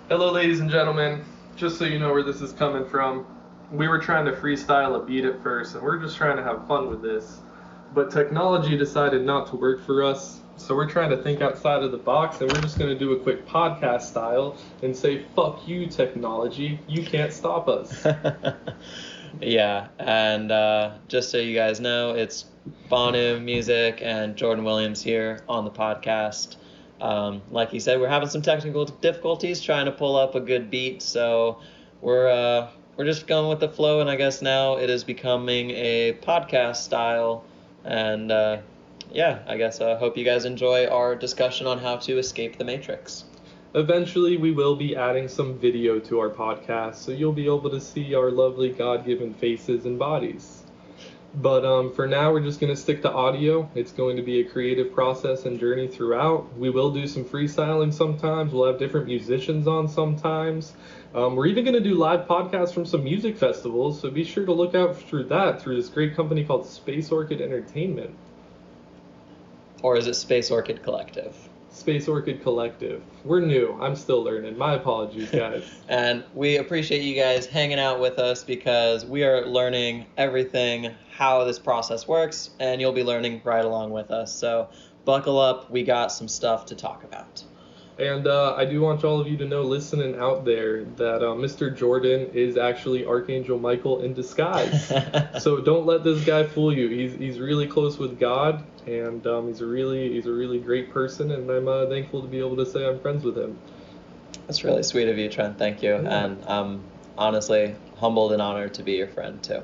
Hello, ladies and gentlemen. Just so you know where this is coming from, we were trying to freestyle a beat at first, and we're just trying to have fun with this. But technology decided not to work for us, so we're trying to think outside of the box, and we're just going to do a quick podcast style and say, fuck you, technology. You can't stop us. Yeah, and just so you guys know, it's Bonu Music and Jordan Williams here on the podcast. Like he said, we're having some technical difficulties trying to pull up a good beat, so we're just going with the flow, and I guess now it is becoming a podcast style. And yeah, I guess I hope you guys enjoy our discussion on how to escape the Matrix. Eventually, we will be adding some video to our podcast, so you'll be able to see our lovely God-given faces and bodies. But for now, we're just going to stick to audio. It's going to be a creative process and journey throughout. We will do some freestyling sometimes. We'll have different musicians on sometimes. We're even going to do live podcasts from some music festivals, so be sure to look out through this great company called Space Orchid Entertainment. Or is it Space Orchid Collective? Space Orchid Collective. We're new. I'm still learning. My apologies, guys. And we appreciate you guys hanging out with us because we are learning everything, how this process works, and you'll be learning right along with us. So buckle up. We got some stuff to talk about. And I do want all of you to know, listening out there, that Mr. Jordan is actually Archangel Michael in disguise. So don't let this guy fool you. He's really close with God, and he's a really great person, and I'm thankful to be able to say I'm friends with him. That's really sweet of you, Trent. Thank you. Yeah. And I'm honestly humbled and honored to be your friend too.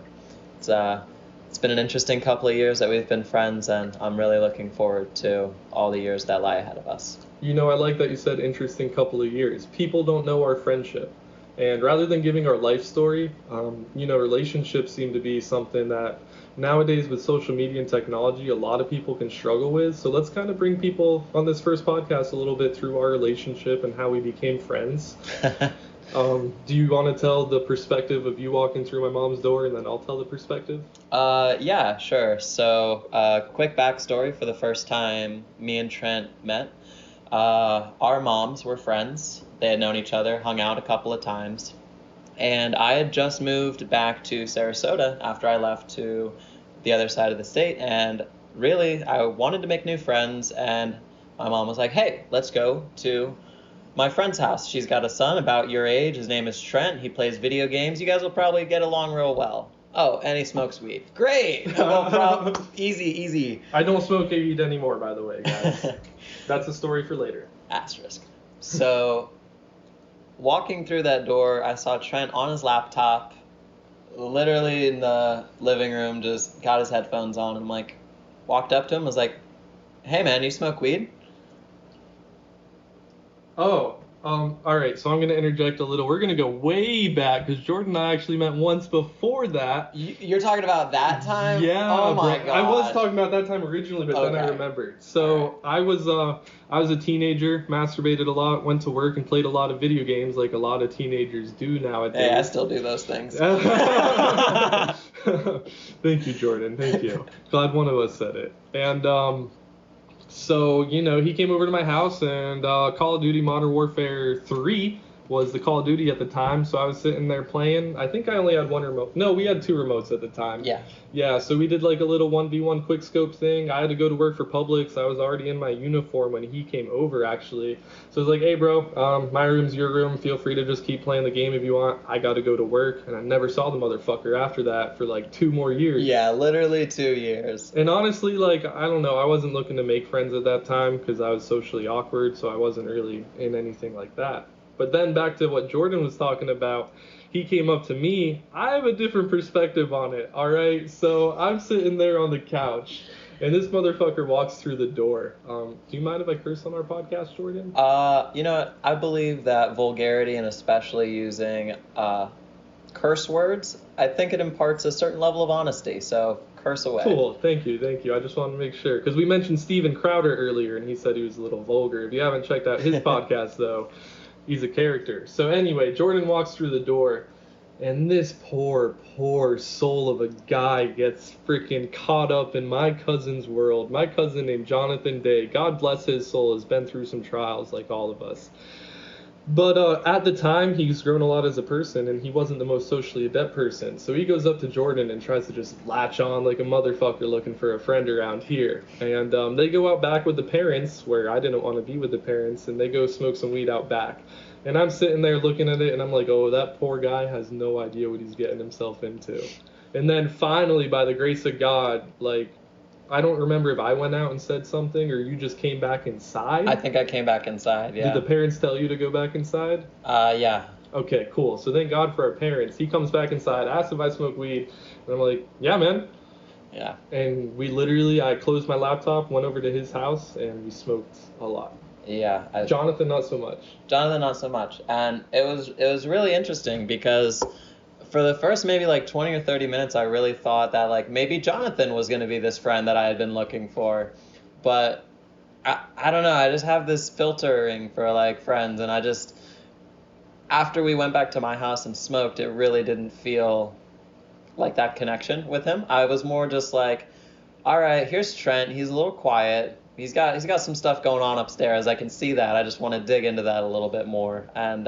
It's been an interesting couple of years that we've been friends, and I'm really looking forward to all the years that lie ahead of us. You know, I like that you said interesting couple of years. People don't know our friendship. And rather than giving our life story, relationships seem to be something that nowadays with social media and technology, a lot of people can struggle with. So let's kind of bring people on this first podcast a little bit through our relationship and how we became friends. Do you want to tell the perspective of you walking through my mom's door, and then I'll tell the perspective? Yeah, sure. So, quick backstory for the first time me and Trent met. Our moms were friends. They had known each other, hung out a couple of times. And I had just moved back to Sarasota after I left to the other side of the state. And really, I wanted to make new friends. And my mom was like, hey, let's go to my friend's house. She's got a son about your age. His name is Trent. He plays video games. You guys will probably get along real well. Oh, and he smokes weed. Great. Easy. I don't smoke weed anymore, by the way, guys. That's a story for later. Asterisk. So, walking through that door, I saw Trent on his laptop, literally in the living room, just got his headphones on, and walked up to him, was like, hey man, you smoke weed? Oh, all right, so I'm going to interject a little. We're going to go way back, because Jordan and I actually met once before that. You're talking about that time? Yeah. Oh my God. I was talking about that time originally, but then I remembered. So right. I was a teenager, masturbated a lot, went to work, and played a lot of video games like a lot of teenagers do nowadays. Hey, I still do those things. Thank you, Jordan. Thank you. Glad one of us said it. And so, he came over to my house, and Call of Duty Modern Warfare 3 was the Call of Duty at the time, so I was sitting there playing. I think I only had one remote. No, we had two remotes at the time. Yeah. Yeah, so we did a little 1v1 quickscope thing. I had to go to work for Publix. I was already in my uniform when he came over, actually. So I was like, hey, bro, my room's your room. Feel free to just keep playing the game if you want. I got to go to work. And I never saw the motherfucker after that for 2 more years. Yeah, literally 2 years. And honestly, I don't know. I wasn't looking to make friends at that time because I was socially awkward, so I wasn't really in anything like that. But then back to what Jordan was talking about, he came up to me. I have a different perspective on it, all right? So I'm sitting there on the couch, and this motherfucker walks through the door. Do you mind if I curse on our podcast, Jordan? I believe that vulgarity, and especially using curse words, I think it imparts a certain level of honesty, so curse away. Cool, thank you. I just wanted to make sure, because we mentioned Steven Crowder earlier, and he said he was a little vulgar. If you haven't checked out his podcast, though, he's a character. So anyway, Jordan walks through the door, and this poor soul of a guy gets freaking caught up in my cousin's world. My cousin named Jonathan Day, God bless his soul, has been through some trials like all of us. But at the time, he's grown a lot as a person, and he wasn't the most socially adept person. So he goes up to Jordan and tries to just latch on like a motherfucker looking for a friend around here. And they go out back with the parents, where I didn't want to be with the parents, and they go smoke some weed out back. And I'm sitting there looking at it, and I'm like, oh, that poor guy has no idea what he's getting himself into. And then finally, by the grace of God, like, I don't remember if I went out and said something or you just came back inside. I think I came back inside, yeah. Did the parents tell you to go back inside? Yeah. Okay, cool. So thank God for our parents. He comes back inside, asks if I smoke weed, and I'm like, yeah, man. Yeah. And I closed my laptop, went over to his house, and we smoked a lot. Yeah. Jonathan, not so much. Jonathan, not so much. And it was really interesting because for the first maybe like 20 or 30 minutes, I really thought that like maybe Jonathan was going to be this friend that I had been looking for. But I don't know. I just have this filtering for like friends. And after we went back to my house and smoked, it really didn't feel like that connection with him. I was more just like, all right, here's Trent. He's a little quiet. He's got some stuff going on upstairs. I can see that. I just want to dig into that a little bit more. And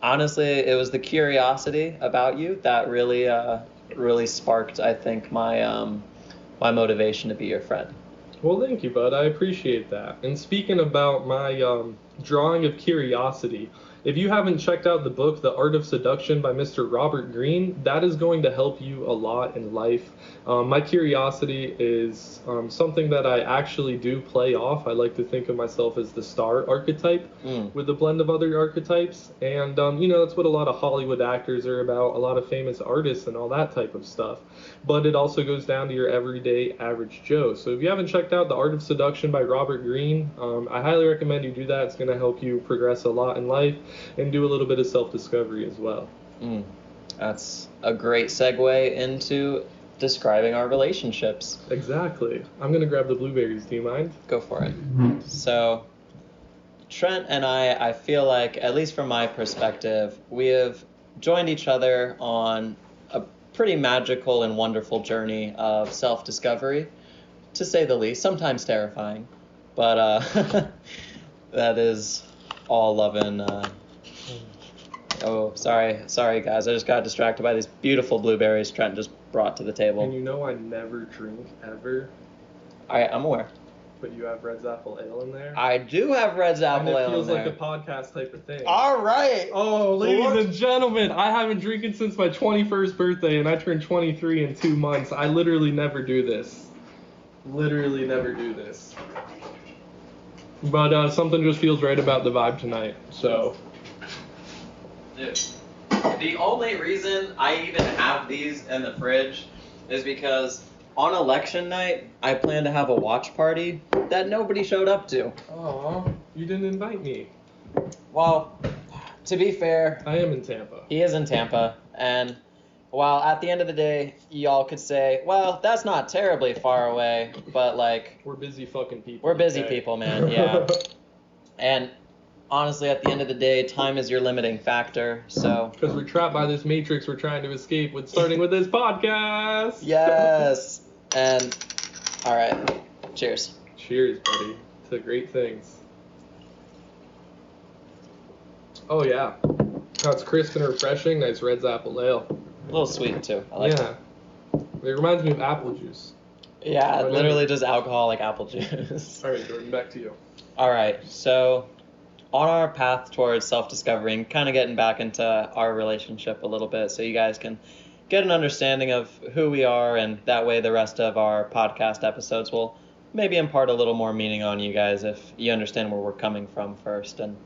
honestly, it was the curiosity about you that really sparked, I think, my motivation to be your friend. Well, thank you, bud. I appreciate that. And speaking about my drawing of curiosity, if you haven't checked out the book, The Art of Seduction by Mr. Robert Greene, that is going to help you a lot in life. My curiosity is something that I actually do play off. I like to think of myself as the star archetype with a blend of other archetypes. And, that's what a lot of Hollywood actors are about, a lot of famous artists and all that type of stuff. But it also goes down to your everyday average Joe. So if you haven't checked out The Art of Seduction by Robert Greene, I highly recommend you do that. It's going to help you progress a lot in life and do a little bit of self-discovery as well. That's a great segue into describing our relationships. Exactly. I'm going to grab the blueberries. Do you mind? Go for it. So, Trent and I feel like, at least from my perspective, we have joined each other on a pretty magical and wonderful journey of self-discovery, to say the least. Sometimes terrifying, but that is all love and... Oh, sorry guys. I just got distracted by these beautiful blueberries Trent just brought to the table. And you know I never drink, ever. I'm aware. But you have Red's Apple Ale in there? I do have Red's Apple Ale in there. And it feels like a podcast type of thing. All right. Oh, ladies and gentlemen, I haven't drinking since my 21st birthday, and I turned 23 in 2 months. I literally never do this. Literally never do this. But something just feels right about the vibe tonight, so... Dude, the only reason I even have these in the fridge is because on election night, I plan to have a watch party that nobody showed up to. Aw, you didn't invite me. Well, to be fair... I am in Tampa. He is in Tampa, and while at the end of the day, y'all could say, well, that's not terribly far away, but like... We're busy fucking people. We're busy people, man, yeah. And... honestly, at the end of the day, time is your limiting factor, so... Because we're trapped by this matrix we're trying to escape with, starting with this podcast! Yes! And, alright, cheers. Cheers, buddy, to great things. Oh, yeah. That's crisp and refreshing. Nice Red's Apple Ale. A little sweet, too. I like it. It reminds me of apple juice. Yeah, literally just alcoholic apple juice. Alright, Jordan, back to you. Alright, so... on our path towards self-discovery and kind of getting back into our relationship a little bit so you guys can get an understanding of who we are, and that way the rest of our podcast episodes will maybe impart a little more meaning on you guys if you understand where we're coming from first. And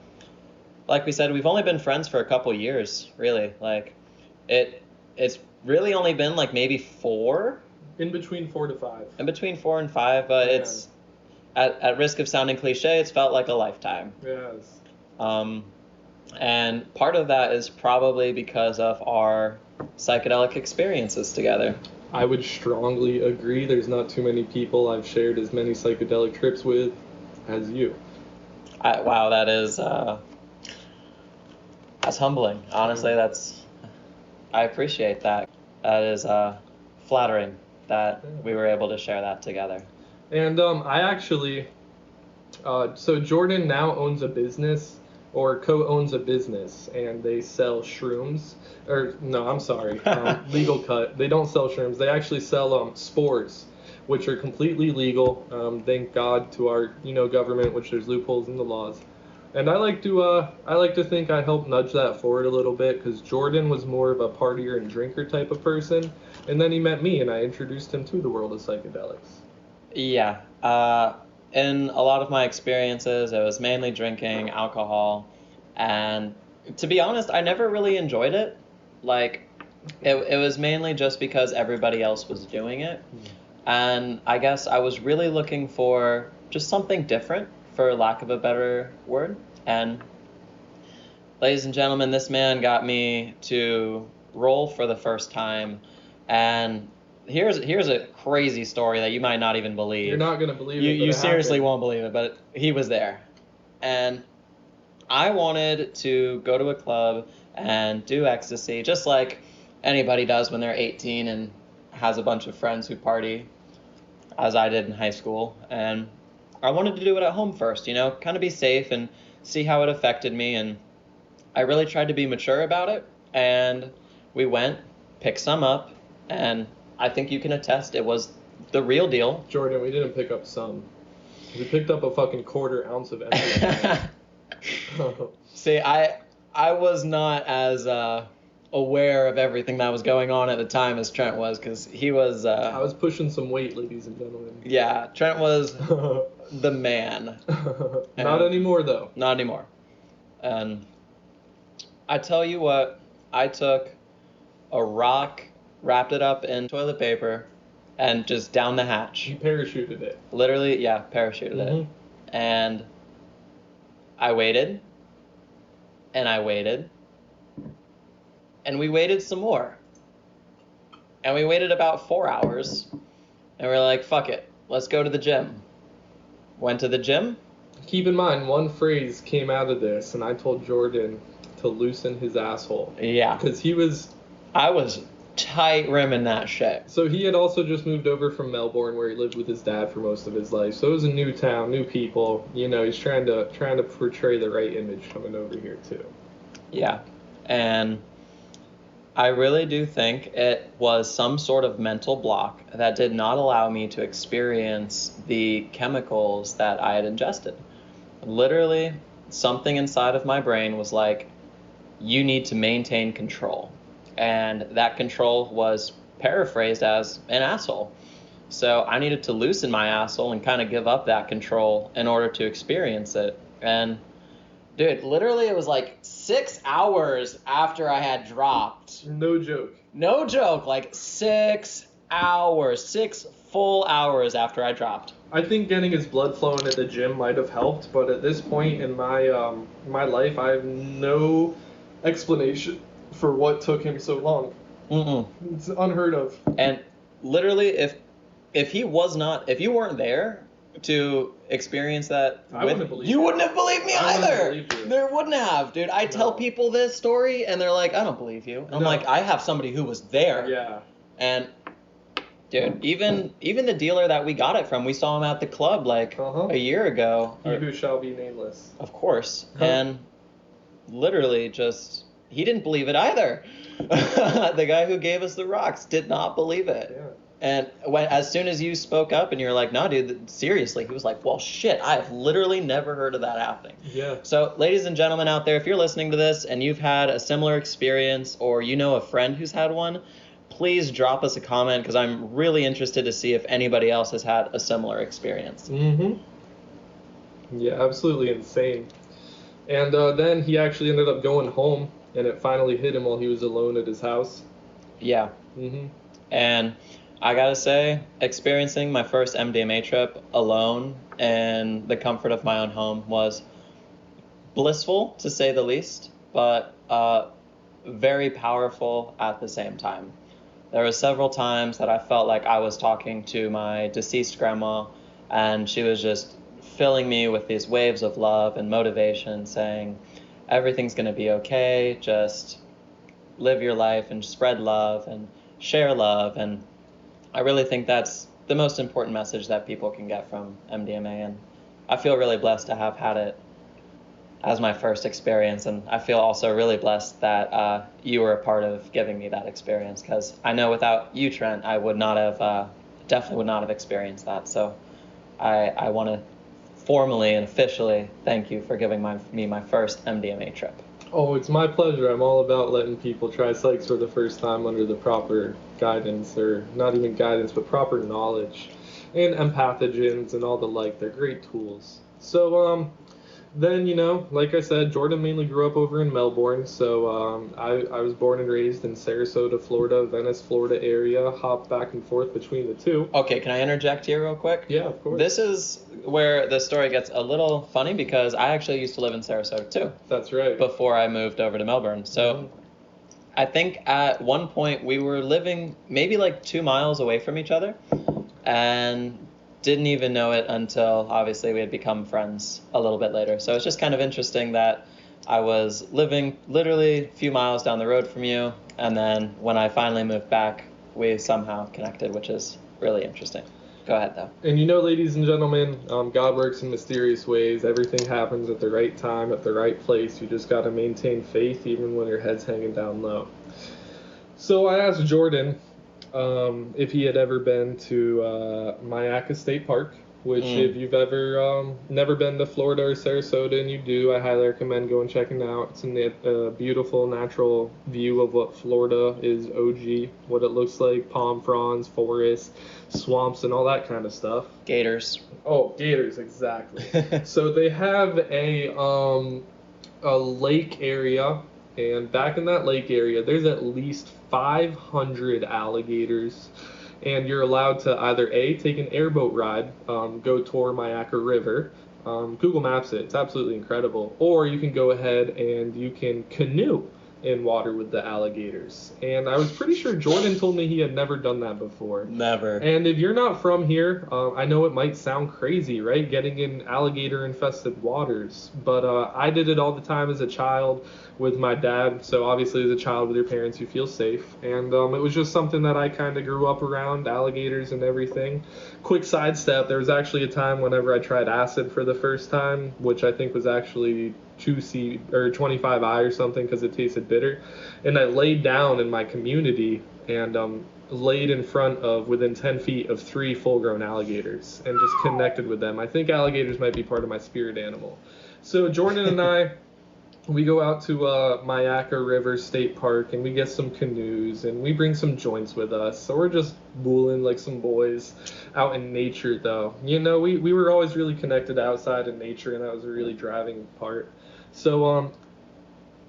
like we said, we've only been friends for a couple years, really. Like, it's really only been like maybe 4? In between 4 to 5. In between 4 and 5, but yeah. It's... At risk of sounding cliche, it's felt like a lifetime. Yes. And part of that is probably because of our psychedelic experiences together. I would strongly agree. There's not too many people I've shared as many psychedelic trips with as you. Wow, that is that's humbling. Honestly, I appreciate that. That is flattering that we were able to share that together. And I actually, so Jordan now owns a business or co-owns a business, and they sell shrooms. Or no, I'm sorry, legal cut. They don't sell shrooms. They actually sell spores, which are completely legal. Thank God to our government, which there's loopholes in the laws. And I like to think I helped nudge that forward a little bit, because Jordan was more of a partier and drinker type of person, and then he met me, and I introduced him to the world of psychedelics. Yeah. In a lot of my experiences, it was mainly drinking alcohol, and to be honest, I never really enjoyed it. Like, it was mainly just because everybody else was doing it, and I guess I was really looking for just something different, for lack of a better word. And ladies and gentlemen, this man got me to roll for the first time, and here's a crazy story that you might not even believe. You're not gonna believe it. You seriously won't believe it, but he was there. And I wanted to go to a club and do ecstasy, just like anybody does when they're 18 and has a bunch of friends who party, as I did in high school. And I wanted to do it at home first, kind of be safe and see how it affected me. And I really tried to be mature about it. And we went, picked some up, and I think you can attest it was the real deal. Jordan, we didn't pick up some. We picked up a fucking quarter ounce of MDMA. See, I was not as aware of everything that was going on at the time as Trent was, because he was... I was pushing some weight, ladies and gentlemen. Yeah, Trent was the man. Not anymore, though. Not anymore. And I tell you what, I took a rock, wrapped it up in toilet paper, and just down the hatch. You parachuted it. Literally, yeah, parachuted it. And I waited, and I waited, and we waited some more. And we waited about 4 hours, and we were like, fuck it, let's go to the gym. Went to the gym. Keep in mind, one phrase came out of this, and I told Jordan to loosen his asshole. Yeah. Because I was tight rimming that shit. So he had also just moved over from Melbourne, where he lived with his dad for most of his life. So it was a new town, new people. He's trying to portray the right image coming over here too. Yeah, and I really do think it was some sort of mental block that did not allow me to experience the chemicals that I had ingested. Literally, something inside of my brain was like, you need to maintain control. And that control was paraphrased as an asshole. So I needed to loosen my asshole and kind of give up that control in order to experience it. And dude, literally it was like 6 hours after I had dropped. No joke. No joke, like 6 hours, 6 full hours after I dropped. I think getting his blood flowing at the gym might have helped, but at this point in my life, I have no explanation for what took him so long. It's unheard of. And literally, if you weren't there to experience that, I wouldn't have believed you wouldn't have believed me either. You. There wouldn't have, dude. I tell people this story, and they're like, I don't believe you. And I'm like, I have somebody who was there. Yeah. And dude, even the dealer that we got it from, we saw him at the club like a year ago. He who shall be nameless. Of course. And literally just... he didn't believe it either. The guy who gave us the rocks did not believe it. Yeah. And as soon as you spoke up and you're like, no, dude, seriously, he was like, well, shit, I've literally never heard of that happening. Yeah. So, ladies and gentlemen out there, if you're listening to this and you've had a similar experience or you know a friend who's had one, please drop us a comment, because I'm really interested to see if anybody else has had a similar experience. Yeah, absolutely insane. And then he actually ended up going home, and it finally hit him while he was alone at his house. Yeah. And I gotta say, experiencing my first MDMA trip alone in the comfort of my own home was blissful, to say the least, but very powerful at the same time. There were several times that I felt like I was talking to my deceased grandma, and she was just filling me with these waves of love and motivation, saying, everything's going to be okay, just live your life and spread love and share love. And I really think that's the most important message that people can get from MDMA, and I feel really blessed to have had it as my first experience, and I feel also really blessed that you were a part of giving me that experience, because I know without you, Trent, I would not have, definitely would not have experienced that. So I want to formally and officially thank you for giving me my first MDMA trip. Oh, it's my pleasure. I'm all about letting people try psychs for the first time under the proper guidance, or not even guidance, but proper knowledge, and empathogens and all the like. They're great tools. So, then, like I said, Jordan mainly grew up over in Melbourne. So I was born and raised in Sarasota, Florida, Venice, Florida area. Hopped back and forth between the two. Okay, can I interject here real quick? Yeah, of course. This is where the story gets a little funny, because I actually used to live in Sarasota too. That's right. Before I moved over to Melbourne. So I think at one point we were living maybe like 2 miles away from each other, and didn't even know it until obviously we had become friends a little bit later. So it's just kind of interesting that I was living literally a few miles down the road from you, and then when I finally moved back, we somehow connected, which is really interesting. Go ahead, though. And ladies and gentlemen, God works in mysterious ways. Everything happens at the right time, at the right place. You just got to maintain faith even when your head's hanging down low. So I asked Jordan if he had ever been to Mayaca State Park, which if you've ever never been to Florida or Sarasota and you do, I highly recommend going checking out. It's a beautiful natural view of what Florida is OG, what it looks like, palm fronds, forests, swamps, and all that kind of stuff. Gators. Oh, gators, exactly. So they have a lake area, and back in that lake area, there's at least 500 alligators. And you're allowed to either A, take an airboat ride, go tour Mayaca River. Google Maps it. It's absolutely incredible. Or you can go ahead and you can canoe in water with the alligators. And I was pretty sure Jordan told me he had never done that before. Never. And if you're not from here, I know it might sound crazy, right? Getting in alligator-infested waters. But I did it all the time as a child with my dad. So obviously as a child with your parents, you feel safe. And it was just something that I kind of grew up around, alligators and everything. Quick sidestep, there was actually a time whenever I tried acid for the first time, which I think was actually 2C or 25I or something, because it tasted bitter, and I laid down in my community and laid in front of within 10 feet of 3 full-grown alligators and just connected with them. I think alligators might be part of my spirit animal. So Jordan and I, we go out to Mayaca River State Park, and we get some canoes, and we bring some joints with us. So we're just booling like some boys out in nature, though. We were always really connected outside in nature, and that was a really driving part. So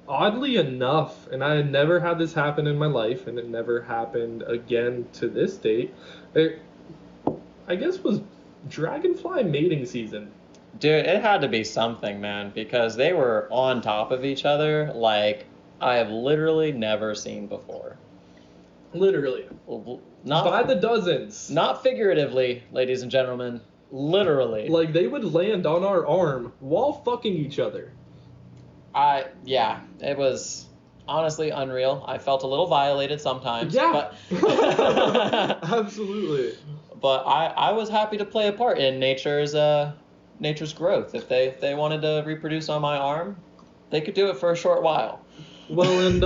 oddly enough, and I had never had this happen in my life, and it never happened again to this date, it, I guess, was dragonfly mating season. Dude, it had to be something, man, because they were on top of each other like I have literally never seen before. Literally. Not by the dozens. Not figuratively, ladies and gentlemen. Literally. Like, they would land on our arm while fucking each other. Yeah, it was honestly unreal. I felt a little violated sometimes. Yeah. But absolutely. But I was happy to play a part in nature's growth. If they wanted to reproduce on my arm, they could do it for a short while. Well, and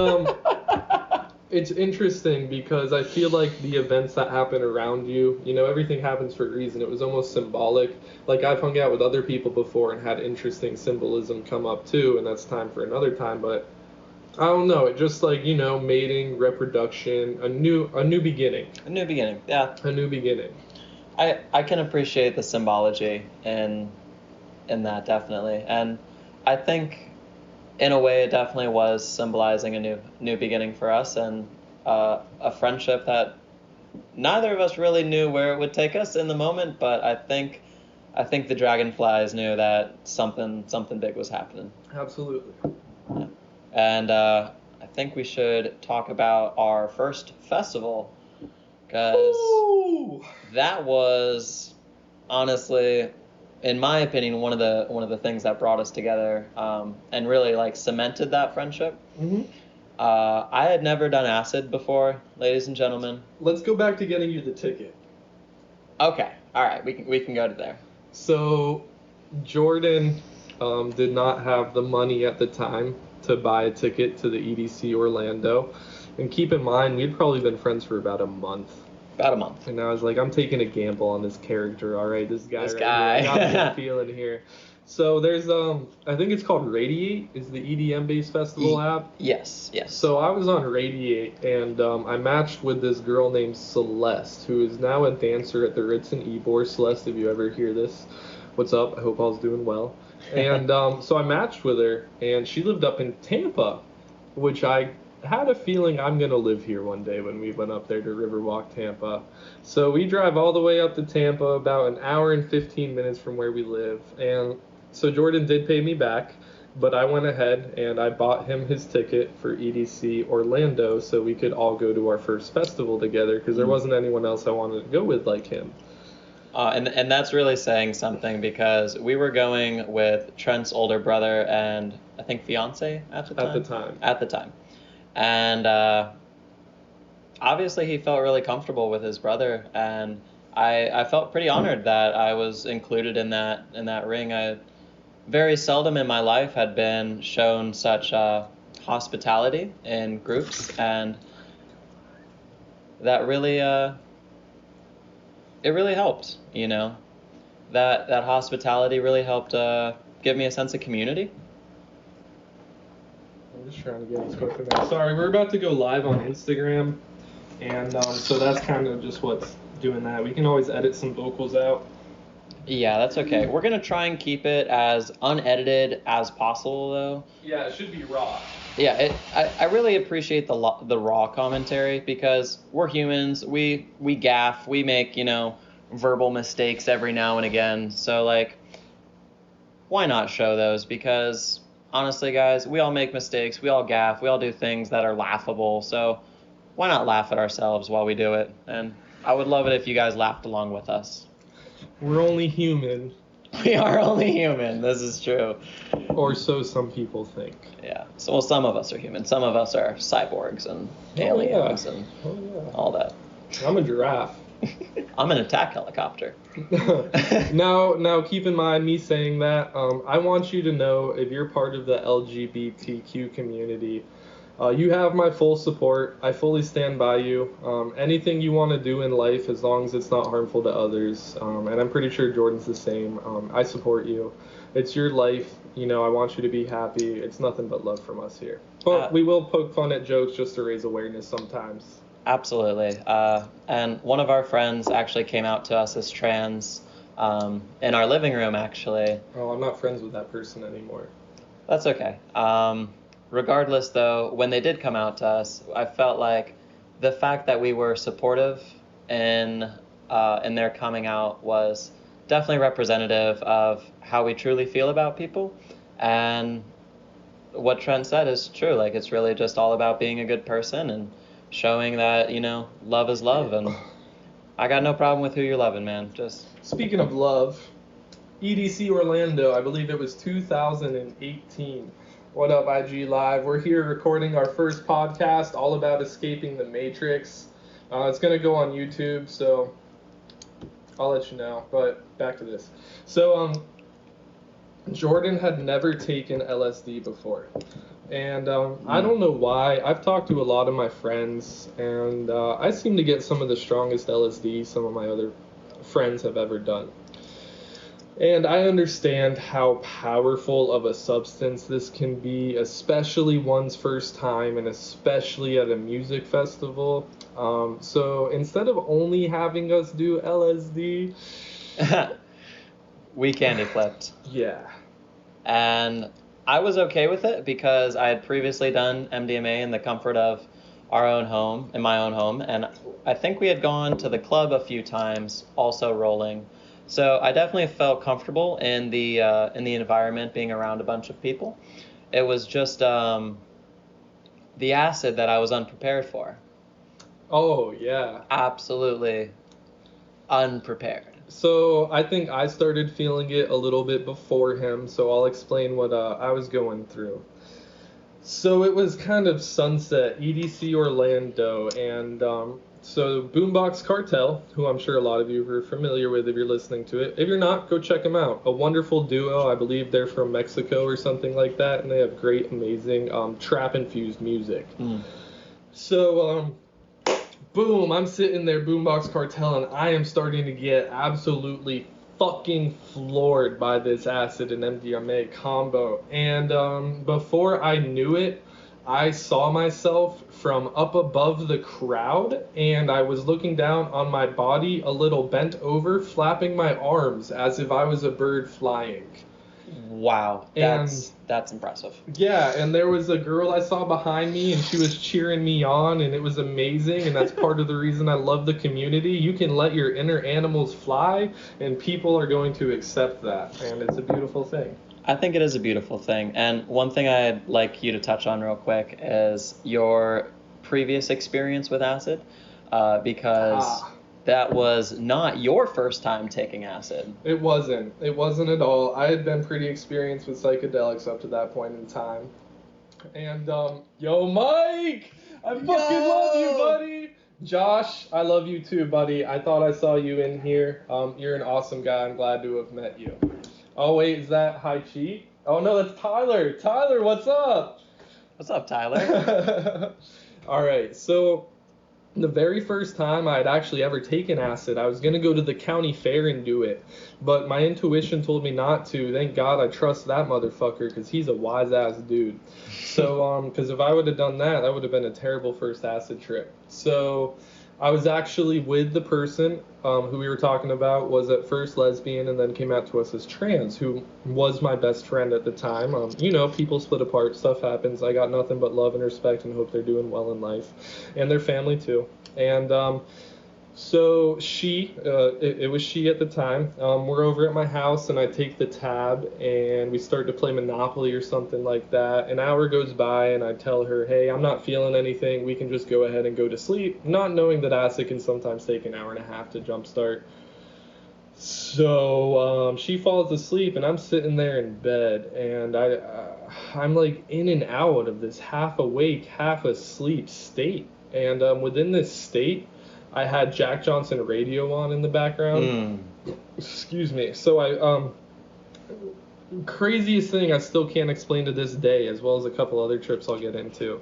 it's interesting because I feel like the events that happen around you, everything happens for a reason. It was almost symbolic. Like, I've hung out with other people before and had interesting symbolism come up too, and that's time for another time. But I don't know. It just like, mating, reproduction, a new beginning. A new beginning, yeah. A new beginning. I can appreciate the symbology in that, definitely. And I think in a way it definitely was symbolizing a new beginning for us, and a friendship that neither of us really knew where it would take us in the moment, but I think the dragonflies knew that something big was happening. Absolutely. Yeah. And I think we should talk about our first festival, because that was honestly, in my opinion, one of the things that brought us together, and really like cemented that friendship. Mm-hmm. I had never done acid before, ladies and gentlemen. Let's go back to getting you the ticket. Okay, all right, we can go to there. So, Jordan, did not have the money at the time to buy a ticket to the EDC Orlando. And keep in mind, we'd probably been friends for about a month. About a month. And I was like, I'm taking a gamble on this character. All right, this guy This right guy. here. I got a good feeling here. So there's I think it's called Radiate, is the EDM based festival app. Yes. So I was on Radiate, and I matched with this girl named Celeste, who is now a dancer at the Ritz and Ybor. Celeste, if you ever hear this, what's up? I hope all's doing well. And so I matched with her, and she lived up in Tampa, which I had a feeling I'm going to live here one day when we went up there to Riverwalk, Tampa. So we drive all the way up to Tampa, about an hour and 15 minutes from where we live. And so Jordan did pay me back, but I went ahead and I bought him his ticket for EDC Orlando so we could all go to our first festival together, because there wasn't anyone else I wanted to go with like him. And that's really saying something, because we were going with Trent's older brother and I think fiance at the time. And obviously he felt really comfortable with his brother, and I felt pretty honored that I was included in that ring. I very seldom in my life had been shown such hospitality in groups, and that really it really helped, you know. That hospitality really helped give me a sense of community. I'm just trying to get this quick enough. Sorry, we're about to go live on Instagram, and so that's kind of just what's doing that. We can always edit some vocals out. Yeah, that's okay. We're gonna try and keep it as unedited as possible, though. Yeah, it should be raw. Yeah, I really appreciate the raw commentary, because we're humans. We gaff. We make, verbal mistakes every now and again. So, like, why not show those? Because honestly, guys, we all make mistakes. We all gaff. We all do things that are laughable. So why not laugh at ourselves while we do it? And I would love it if you guys laughed along with us. We're only human. We are only human. This is true. Or so some people think. Yeah. So, well, some of us are human. Some of us are cyborgs and aliens and all that. I'm a giraffe. I'm an attack helicopter. Now, keep in mind me saying that. I want you to know, if you're part of the LGBTQ community, you have my full support. I fully stand by you. Anything you want to do in life, as long as it's not harmful to others, and I'm pretty sure Jordan's the same. I support you. It's your life. I want you to be happy. It's nothing but love from us here. But we will poke fun at jokes just to raise awareness sometimes. Absolutely. And one of our friends actually came out to us as trans in our living room, actually. Oh, I'm not friends with that person anymore. That's okay. Regardless, though, when they did come out to us, I felt like the fact that we were supportive in their coming out was definitely representative of how we truly feel about people. And what Trent said is true. Like, it's really just all about being a good person and showing that, love is love. And I got no problem with who you're loving, man. Just speaking of love, EDC Orlando, I believe it was 2018. What up, IG Live? We're here recording our first podcast all about escaping the Matrix. It's going to go on YouTube, so I'll let you know. But back to this. So, Jordan had never taken LSD before. And I don't know why. I've talked to a lot of my friends, and I seem to get some of the strongest LSD some of my other friends have ever done. And I understand how powerful of a substance this can be, especially one's first time, and especially at a music festival. So instead of only having us do LSD, we candy flipped. Yeah. And I was okay with it because I had previously done MDMA in the comfort of our own home, in my own home, and I think we had gone to the club a few times, also rolling. So I definitely felt comfortable in the environment, being around a bunch of people. It was just the acid that I was unprepared for. Oh, yeah. Absolutely unprepared. So I think I started feeling it a little bit before him, so I'll explain what I was going through. So it was kind of sunset, EDC Orlando, and So Boombox Cartel, who I'm sure a lot of you are familiar with if you're listening to it. If you're not, go check them out. A wonderful duo. I believe they're from Mexico or something like that, and they have great, amazing trap-infused music. So, boom, I'm sitting there, Boombox Cartel, and I am starting to get absolutely fucking floored by this acid and MDMA combo. And before I knew it, I saw myself from up above the crowd, and I was looking down on my body, a little bent over, flapping my arms as if I was a bird flying. Wow, that's impressive. Yeah, and there was a girl I saw behind me, and she was cheering me on, and it was amazing, and that's part of the reason I love the community. You can let your inner animals fly, and people are going to accept that, and it's a beautiful thing. I think it is a beautiful thing. And one thing I'd like you to touch on real quick is your previous experience with acid, because that was not your first time taking acid. It wasn't. It wasn't at all. I had been pretty experienced with psychedelics up to that point in time. And, yo, Mike! I fucking love you, buddy! Josh, I love you too, buddy. I thought I saw you in here. You're an awesome guy. I'm glad to have met you. Oh, wait, is that Hai Chi? Oh, no, that's Tyler. Tyler, what's up? What's up, Tyler? All right, so the very first time I had actually ever taken acid, I was going to go to the county fair and do it. But my intuition told me not to. Thank God I trust that motherfucker because he's a wise-ass dude. So, because if I would have done that, that would have been a terrible first acid trip. So I was actually with the person who we were talking about, was at first lesbian and then came out to us as trans, who was my best friend at the time. You know, people split apart, stuff happens. I got nothing but love and respect and hope they're doing well in life. And their family too. And so she, it was she at the time, we're over at my house and I take the tab and we start to play Monopoly or something like that. An hour goes by and I tell her, hey, I'm not feeling anything. We can just go ahead and go to sleep, not knowing that acid can sometimes take an hour and a half to jumpstart. So she falls asleep and I'm sitting there in bed and I'm like in and out of this half awake, half asleep state. And within this state, I had Jack Johnson radio on in the background. Excuse me. So craziest thing I still can't explain to this day, as well as a couple other trips I'll get into.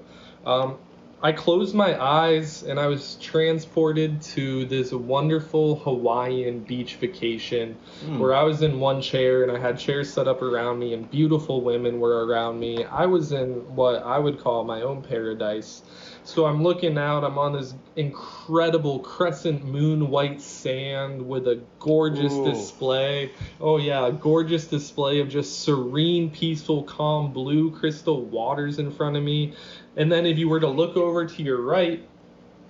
I closed my eyes and I was transported to this wonderful Hawaiian beach vacation where I was in one chair and I had chairs set up around me and beautiful women were around me. I was in what I would call my own paradise. So I'm looking out, I'm on this incredible crescent moon white sand with a gorgeous display. Oh yeah, a gorgeous display of just serene, peaceful, calm blue crystal waters in front of me. And then if you were to look over to your right,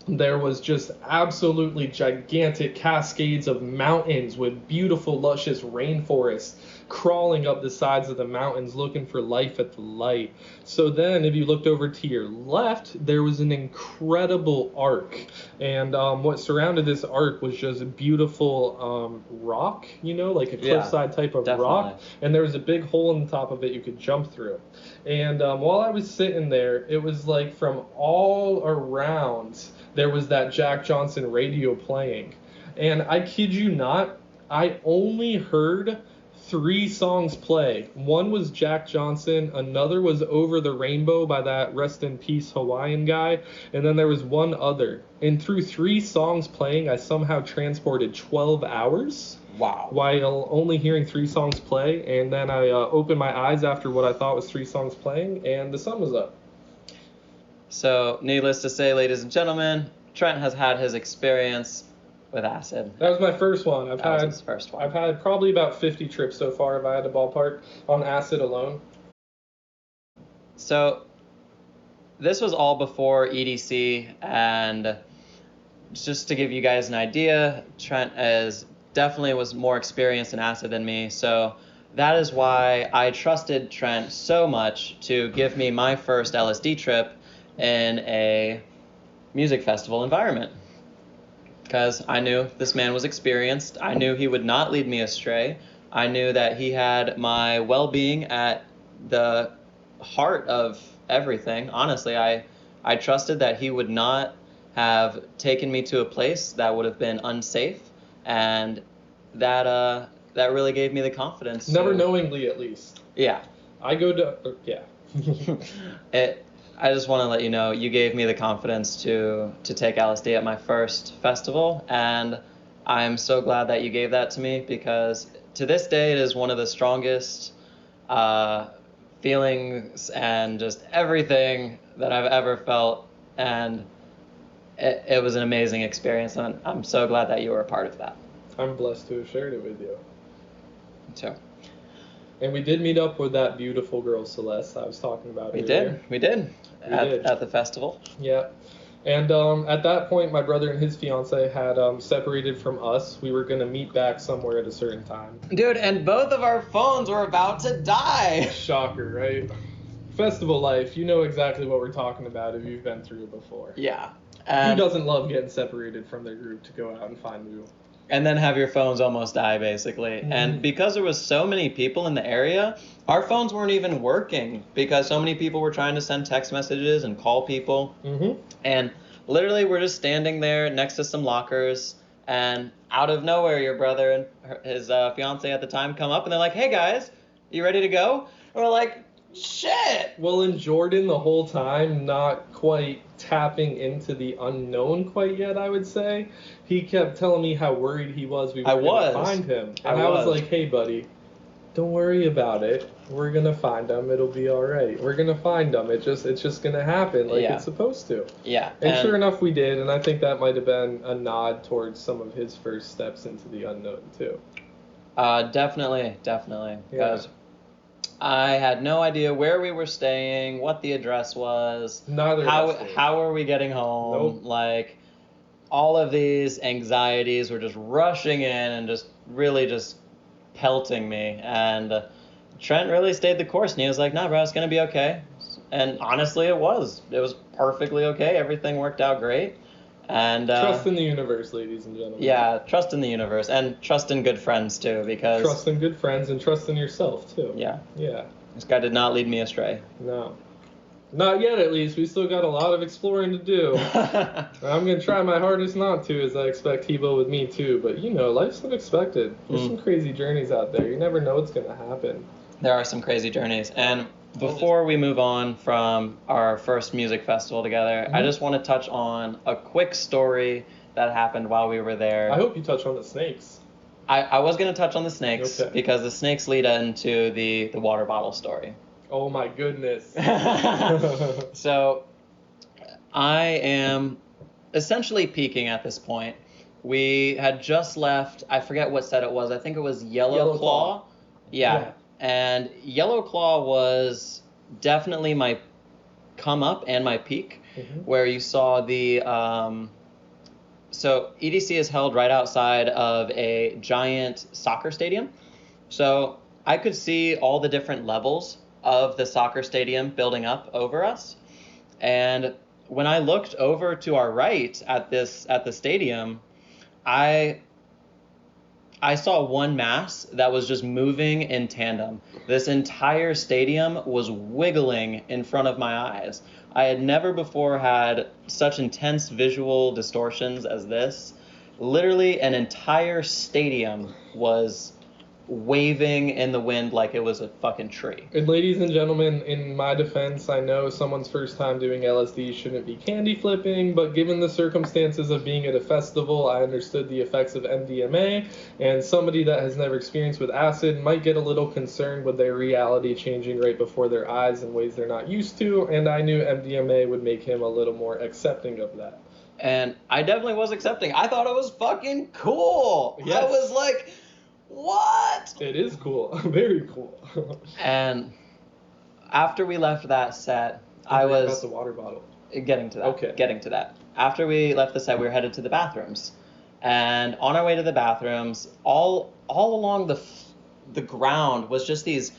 there was just absolutely gigantic cascades of mountains with beautiful, luscious rainforests crawling up the sides of the mountains looking for life at the light. So then if you looked over to your left, there was an incredible arc. And what surrounded this arc was just a beautiful rock, you know, like a cliffside type of rock. And there was a big hole in the top of it you could jump through. And while I was sitting there, it was like from all around, there was that Jack Johnson radio playing. And I kid you not, I only heard 3 songs play. One was Jack Johnson, another was Over the Rainbow by that Rest in Peace Hawaiian guy, and then there was one other. And through 3 songs playing, I somehow transported 12 hours. Wow. While only hearing 3 songs play, and then I opened my eyes after what I thought was 3 songs playing, and the sun was up. So, needless to say, ladies and gentlemen, Trent has had his experience with acid. That was my first one. That was his first one. I've had probably about 50 trips so far if I had to ballpark on acid alone. So, this was all before EDC, and just to give you guys an idea, Trent definitely was more experienced in acid than me, so that is why I trusted Trent so much to give me my first LSD trip in a music festival environment. Because I knew this man was experienced. I knew he would not lead me astray. I knew that he had my well-being at the heart of everything. Honestly, I trusted that he would not have taken me to a place that would have been unsafe, and that really gave me the confidence. Never knowingly, at least. Yeah. I go to yeah. I just want to let you know, you gave me the confidence to take LSD at my first festival, and I'm so glad that you gave that to me, because to this day it is one of the strongest feelings and just everything that I've ever felt, and it was an amazing experience, and I'm so glad that you were a part of that. I'm blessed to have shared it with you. So. And we did meet up with that beautiful girl, Celeste, I was talking about earlier. We did. At the festival. Yeah. And at that point, my brother and his fiance had separated from us. We were going to meet back somewhere at a certain time. Dude, and both of our phones were about to die. Shocker, right? Festival life, you know exactly what we're talking about if you've been through it before. Yeah. Who doesn't love getting separated from their group to go out and find new? And then have your phones almost die, basically. Mm-hmm. And because there was so many people in the area, our phones weren't even working because so many people were trying to send text messages and call people. Mm-hmm. And literally we're just standing there next to some lockers, and out of nowhere your brother and his fiance at the time come up and they're like, "Hey guys, you ready to go?" And we're like, shit! Well, and Jordan the whole time not quite tapping into the unknown quite yet, I would say. He kept telling me how worried he was we were going to find him. And I was like, "Hey, buddy, don't worry about it. We're going to find him. It'll be all right. We're going to find him. It's just going to happen like it's supposed to." Yeah. And sure enough, we did. And I think that might have been a nod towards some of his first steps into the unknown, too. Definitely. Because I had no idea where we were staying, what the address was, how were we getting home. Nope. Like, all of these anxieties were just rushing in and just really just pelting me. And Trent really stayed the course, and he was like, "Nah, bro, it's gonna be okay." And honestly, it was perfectly okay. Everything worked out great. And trust in the universe, ladies and gentlemen. Yeah, trust in the universe, and trust in good friends too, because trust in good friends and trust in yourself too. Yeah. Yeah. This guy did not lead me astray. No. Not yet, at least. We still got a lot of exploring to do. I'm going to try my hardest not to, as I expect Hebo with me, too. But, life's unexpected. There's some crazy journeys out there. You never know what's going to happen. There are some crazy journeys. And before we move on from our first music festival together, I just want to touch on a quick story that happened while we were there. I hope you touch on the snakes. I was going to touch on the snakes, because the snakes lead into the water bottle story. Oh my goodness. So, I am essentially peaking at this point. We had just left, I forget what set it was, I think it was Yellow Claw. Yeah. And Yellow Claw was definitely my come up and my peak, where you saw the, so EDC is held right outside of a giant soccer stadium. So I could see all the different levels of the soccer stadium building up over us. And when I looked over to our right at the stadium, I saw one mass that was just moving in tandem. This entire stadium was wiggling in front of my eyes. I had never before had such intense visual distortions as this. Literally an entire stadium was waving in the wind like it was a fucking tree. And ladies and gentlemen, in my defense, I know someone's first time doing LSD shouldn't be candy flipping, but given the circumstances of being at a festival, I understood the effects of MDMA, and somebody that has never experienced with acid might get a little concerned with their reality changing right before their eyes in ways they're not used to, and I knew MDMA would make him a little more accepting of that. And I definitely was accepting. I thought it was fucking cool. Yes. I was like, what? It is cool. Very cool. And after we left that set, I was... about the water bottle. Getting to that. Okay. Getting to that. After we left the set, we were headed to the bathrooms. And on our way to the bathrooms, all along the ground was just these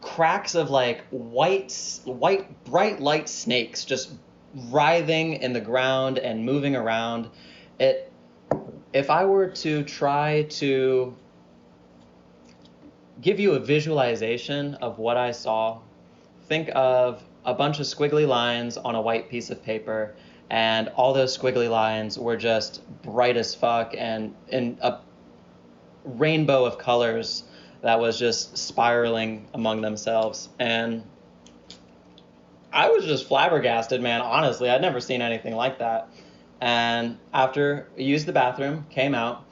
cracks of like white bright light snakes just writhing in the ground and moving around. If I were to try to give you a visualization of what I saw, think of a bunch of squiggly lines on a white piece of paper, and all those squiggly lines were just bright as fuck and in a rainbow of colors that was just spiraling among themselves. And I was just flabbergasted, man. Honestly, I'd never seen anything like that. And after I used the bathroom, came out,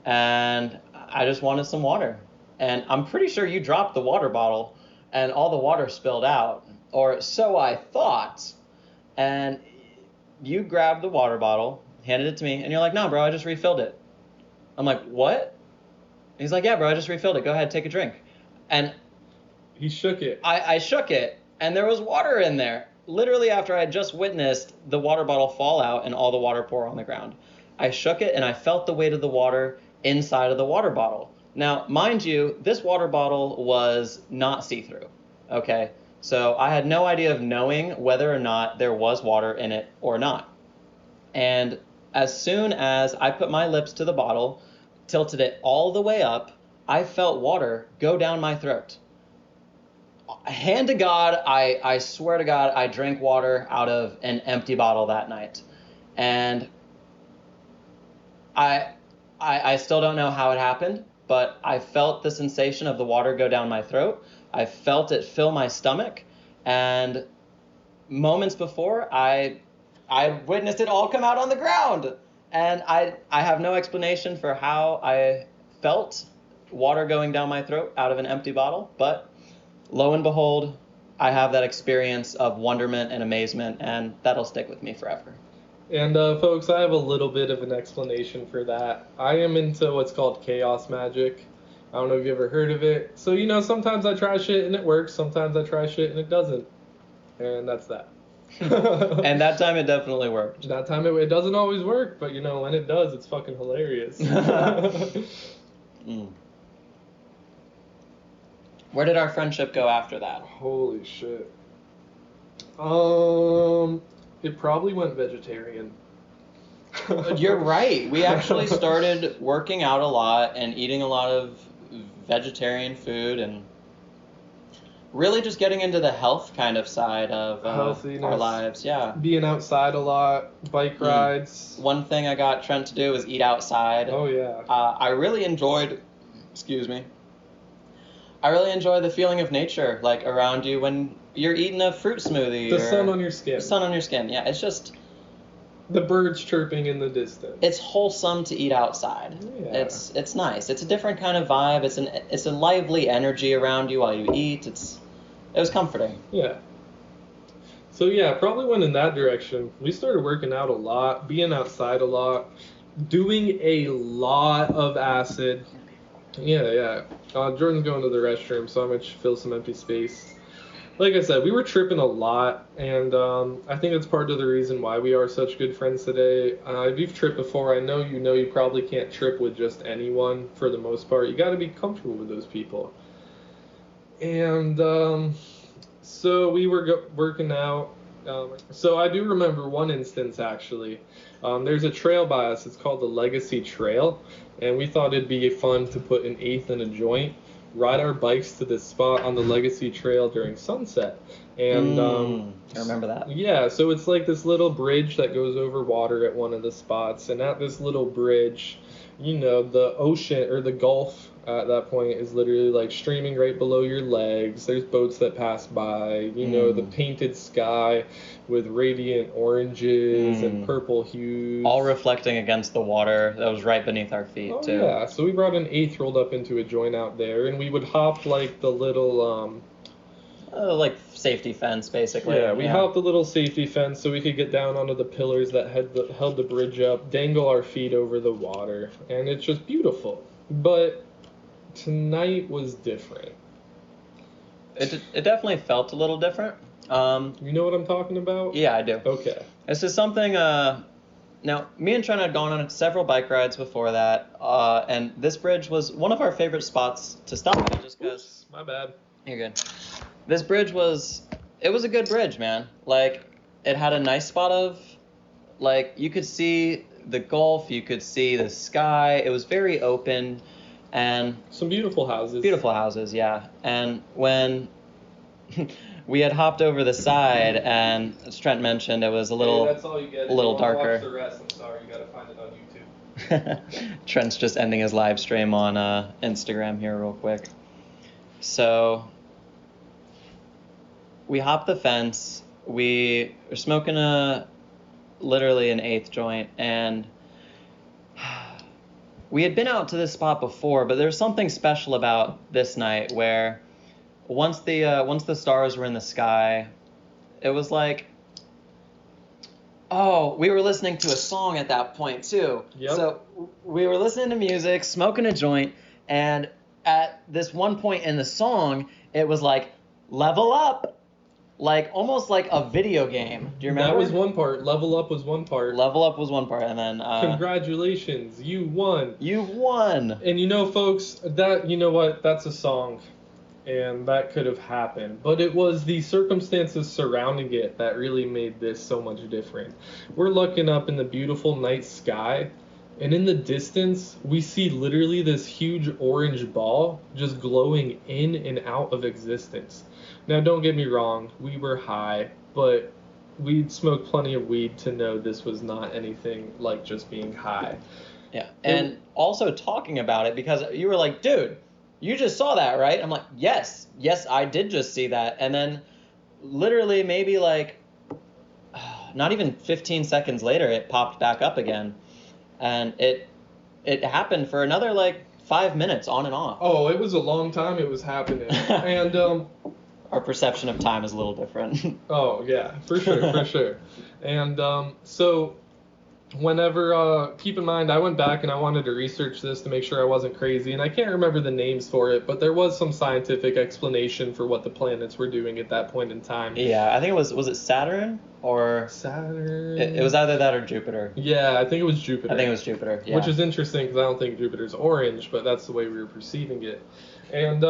and I just wanted some water. And I'm pretty sure you dropped the water bottle and all the water spilled out, or so I thought. And you grabbed the water bottle, handed it to me, and you're like, no, bro, I just refilled it. I'm like, what? He's like, yeah, bro, I just refilled it. Go ahead, take a drink. And he shook it. I shook it, and there was water in there. Literally after I had just witnessed the water bottle fall out and all the water pour on the ground. I shook it, and I felt the weight of the water inside of the water bottle. Now, mind you, this water bottle was not see-through, okay? So I had no idea of knowing whether or not there was water in it or not. And as soon as I put my lips to the bottle, tilted it all the way up, I felt water go down my throat. Hand to God, I swear to God, I drank water out of an empty bottle that night. And I still don't know how it happened, but I felt the sensation of the water go down my throat. I felt it fill my stomach, and moments before, I witnessed it all come out on the ground. And I have no explanation for how I felt water going down my throat out of an empty bottle, but lo and behold, I have that experience of wonderment and amazement, and that'll stick with me forever. And folks, I have a little bit of an explanation for that. I am into what's called chaos magic. I don't know if you ever heard of it. So, sometimes I try shit and it works. Sometimes I try shit and it doesn't. And that's that. And that time it definitely worked. That time it doesn't always work, but when it does, it's fucking hilarious. Where did our friendship go after that? Holy shit. It probably went vegetarian. You're right. We actually started working out a lot and eating a lot of vegetarian food and really just getting into the health kind of side of our lives. Yeah. Being outside a lot, bike rides. One thing I got Trent to do was eat outside. Oh, yeah. I really enjoyed, I really enjoy the feeling of nature, like around you when you're eating a fruit smoothie. The sun on your skin. The sun on your skin, yeah. It's just... the birds chirping in the distance. It's wholesome to eat outside. Yeah. It's nice. It's a different kind of vibe. It's a lively energy around you while you eat. It was comforting. Yeah. So yeah, probably went in that direction. We started working out a lot, being outside a lot, doing a lot of acid. Yeah. Jordan's going to the restroom, so I'm going to fill some empty space. Like I said, we were tripping a lot, and I think it's part of the reason why we are such good friends today. If you've tripped before, I know you probably can't trip with just anyone for the most part. You got to be comfortable with those people. And so we were working out. So I do remember one instance, actually. There's a trail by us. It's called the Legacy Trail, and we thought it'd be fun to put an eighth in a joint, ride our bikes to this spot on the Legacy Trail during sunset. And I remember that. Yeah, so it's like this little bridge that goes over water at one of the spots, and at this little bridge, the ocean or the Gulf at that point is literally like streaming right below your legs. There's boats that pass by, the painted sky with radiant oranges and purple hues. All reflecting against the water that was right beneath our feet, too. Yeah, so we brought an eighth rolled up into a joint out there, and we would hop like the little... like safety fence, basically. Yeah, we hopped the little safety fence so we could get down onto the pillars that held the bridge up, dangle our feet over the water, and it's just beautiful. But tonight was different. It definitely felt a little different. You know what I'm talking about? Yeah, I do. Okay. This is something... Now, me and Trent had gone on several bike rides before that, and this bridge was one of our favorite spots to stop at, just because... My bad. You're good. This bridge was a good bridge, man. Like, it had a nice spot of, like, you could see the Gulf, you could see the sky. It was very open, and... some beautiful houses. Beautiful houses, yeah. And when we had hopped over the side, and as Trent mentioned, it was a little, Hey, that's all you get. a little If you wanna darker. Watch the rest, I'm sorry, you gotta find it on YouTube. Trent's just ending his live stream on Instagram here real quick. So we hopped the fence. We were smoking literally an eighth joint, and we had been out to this spot before, but there's something special about this night where once the stars were in the sky, it was like, oh, we were listening to a song at that point too. Yep. So we were listening to music, smoking a joint, and at this one point in the song, it was like, level up, like almost like a video game. Do you remember? That was one part. Level up was one part. Level up was one part, and then Congratulations, you won. You won. And you know, folks, you know what? That's a song, and that could have happened. But it was the circumstances surrounding it that really made this so much different. We're looking up in the beautiful night sky, and in the distance, we see literally this huge orange ball just glowing in and out of existence. Now, don't get me wrong, we were high, but we'd smoked plenty of weed to know this was not anything like just being high. Yeah, and also talking about it, because you were like, dude, you just saw that, right? I'm like, yes, I did just see that. And then literally maybe like not even 15 seconds later, it popped back up again. And it happened for another like 5 minutes on and off. Oh, it was a long time it was happening. And our perception of time is a little different. Oh, yeah, for sure. And so whenever, keep in mind, I went back and I wanted to research this to make sure I wasn't crazy, and I can't remember the names for it, but there was some scientific explanation for what the planets were doing at that point in time. Yeah, I think it was it Saturn or Saturn? It was either that or Jupiter. Yeah, I think it was Jupiter. I think it was Jupiter, yeah. Which is interesting because I don't think Jupiter's orange, but that's the way we were perceiving it. And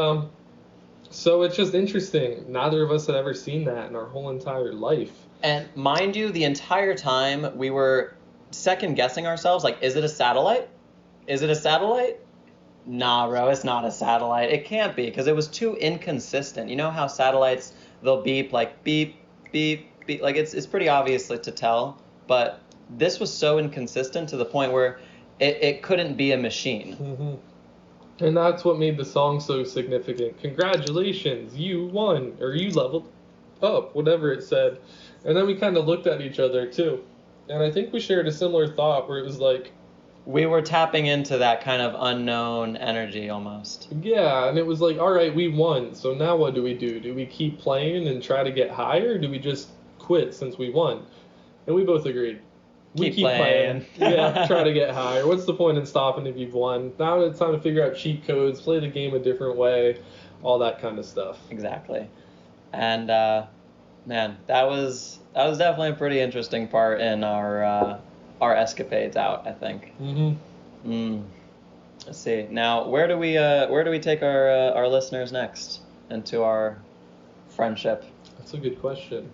so it's just interesting. Neither of us had ever seen that in our whole entire life. And mind you, the entire time we were second guessing ourselves, like, is it a satellite? Is it a satellite? Nah, bro, it's not a satellite. It can't be, because it was too inconsistent. You know how satellites, they'll beep, like, beep, beep, beep. Like, it's pretty obvious to tell, but this was so inconsistent to the point where it couldn't be a machine. Mm-hmm. And that's what made the song so significant. Congratulations, you won, or you leveled up, whatever it said. And then we kind of looked at each other, too. And I think we shared a similar thought where it was like, we were tapping into that kind of unknown energy almost. Yeah, and it was like, all right, we won. So now what do? Do we keep playing and try to get higher, or do we just quit since we won? And we both agreed. We keep playing. Yeah, try to get higher. What's the point in stopping if you've won? Now it's time to figure out cheat codes, play the game a different way, all that kind of stuff. Exactly. And man, that was definitely a pretty interesting part in our escapades out, I think. Let's see. Now, where do we take our listeners next into our friendship? That's a good question.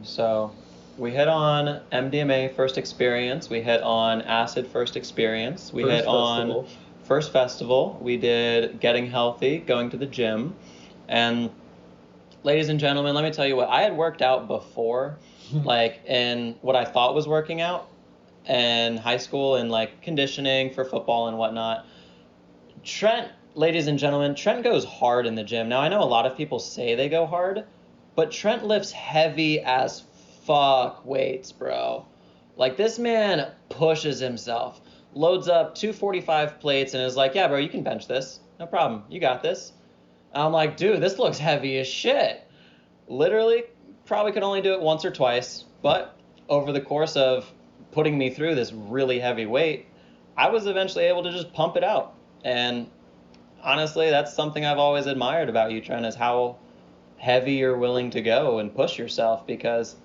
So, we hit on MDMA first experience. We hit on acid first experience. We hit on first festival. We did getting healthy, going to the gym, and ladies and gentlemen, let me tell you what, I had worked out before, like in what I thought was working out in high school and like conditioning for football and whatnot. Trent, ladies and gentlemen, Trent goes hard in the gym. Now, I know a lot of people say they go hard, but Trent lifts heavy as fuck weights, bro. Like, this man pushes himself, loads up 245 plates and is like, yeah, bro, you can bench this. No problem. You got this. I'm like, dude, this looks heavy as shit. Literally, probably could only do it once or twice, but over the course of putting me through this really heavy weight, I was eventually able to just pump it out. And honestly, that's something I've always admired about you, Trent, is how heavy you're willing to go and push yourself, because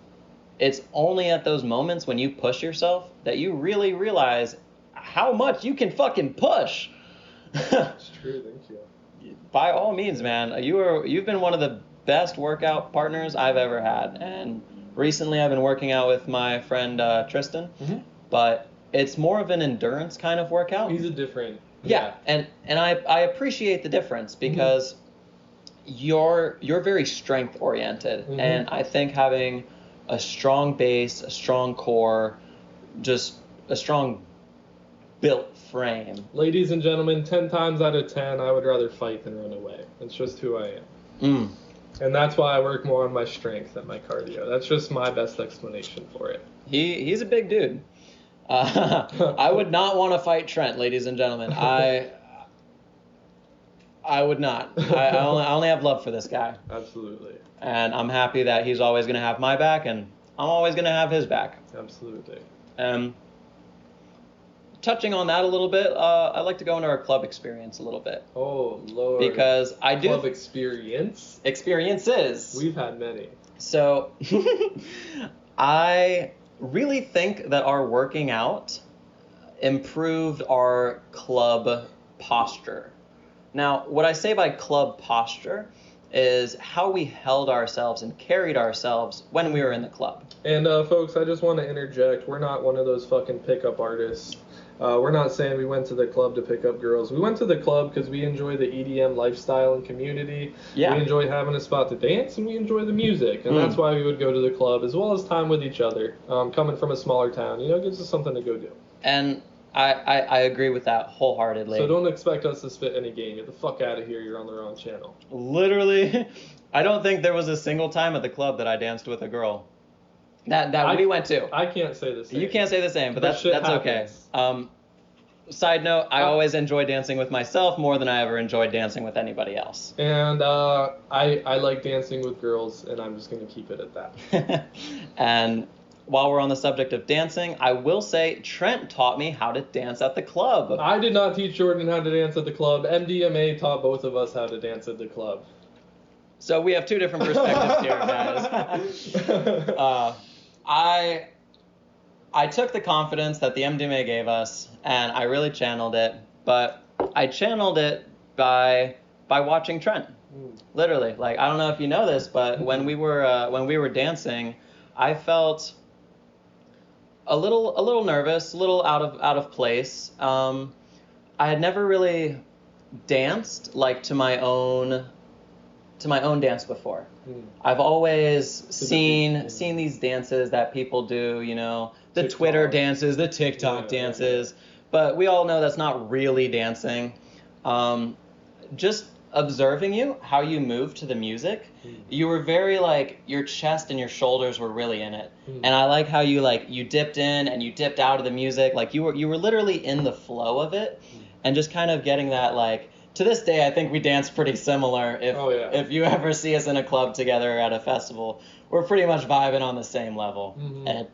it's only at those moments when you push yourself that you really realize how much you can fucking push. It's true, thank you. By all means, man, you've been one of the best workout partners I've ever had. And recently I've been working out with my friend Tristan, but it's more of an endurance kind of workout. He's a different. Yeah, and I appreciate the difference, because you're very strength oriented, and I think having a strong base, a strong core, just a strong built frame. Ladies and gentlemen, 10 times out of 10, I would rather fight than run away. It's just who I am. And that's why I work more on my strength than my cardio. That's just my best explanation for it. He's a big dude. I would not want to fight Trent, ladies and gentlemen. I would not. I only have love for this guy. Absolutely. And I'm happy that he's always going to have my back, and I'm always going to have his back. Absolutely. Touching on that a little bit, I'd like to go into our club experience a little bit. Oh, Lord. Because I do... Club experience? Experiences. We've had many. So, I really think that our working out improved our club posture. Now, what I say by club posture is how we held ourselves and carried ourselves when we were in the club. And folks, I just want to interject. We're not one of those fucking pickup artists. We're not saying we went to the club to pick up girls. We went to the club because we enjoy the EDM lifestyle and community. Yeah. We enjoy having a spot to dance, and we enjoy the music. And that's why we would go to the club, as well as time with each other. Coming from a smaller town, it gives us something to go do. And I agree with that wholeheartedly. So don't expect us to spit any game. Get the fuck out of here. You're on the wrong channel. Literally, I don't think there was a single time at the club that I danced with a girl. That we went to. I can't say the same. You can't say the same, but that's okay. Side note, I always enjoy dancing with myself more than I ever enjoyed dancing with anybody else. And I like dancing with girls, and I'm just going to keep it at that. And while we're on the subject of dancing, I will say Trent taught me how to dance at the club. I did not teach Jordan how to dance at the club. MDMA taught both of us how to dance at the club. So we have two different perspectives here, guys. I took the confidence that the MDMA gave us, and I really channeled it. But I channeled it by watching Trent. Literally, like, I don't know if you know this, but when we were dancing, I felt a little nervous, a little out of place. I had never really danced like to my own dance before. I've always seen these dances that people do, the TikTok. Twitter dances, the TikTok dances, but we all know that's not really dancing. Just observing how you move to the music, you were very your chest and your shoulders were really in it. And I like how you dipped in and you dipped out of the music, you were literally in the flow of it, and just kind of getting that to this day, I think we dance pretty similar. If you ever see us in a club together or at a festival, we're pretty much vibing on the same level. And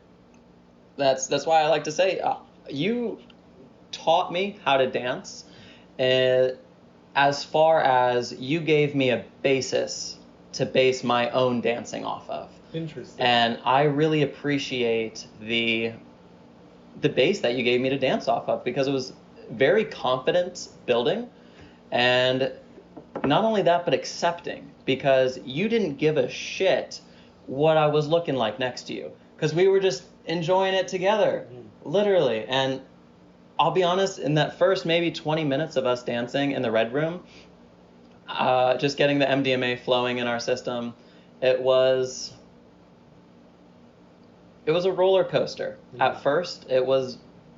that's why I like to say, you taught me how to dance, as far as you gave me a basis to base my own dancing off of. Interesting. And I really appreciate the base that you gave me to dance off of, because it was very confidence building. And not only that, but accepting, because you didn't give a shit what I was looking like next to you, because we were just enjoying it together, literally. And I'll be honest, in that first maybe 20 minutes of us dancing in the Red Room, just getting the MDMA flowing in our system, it was a roller coaster. At first, it was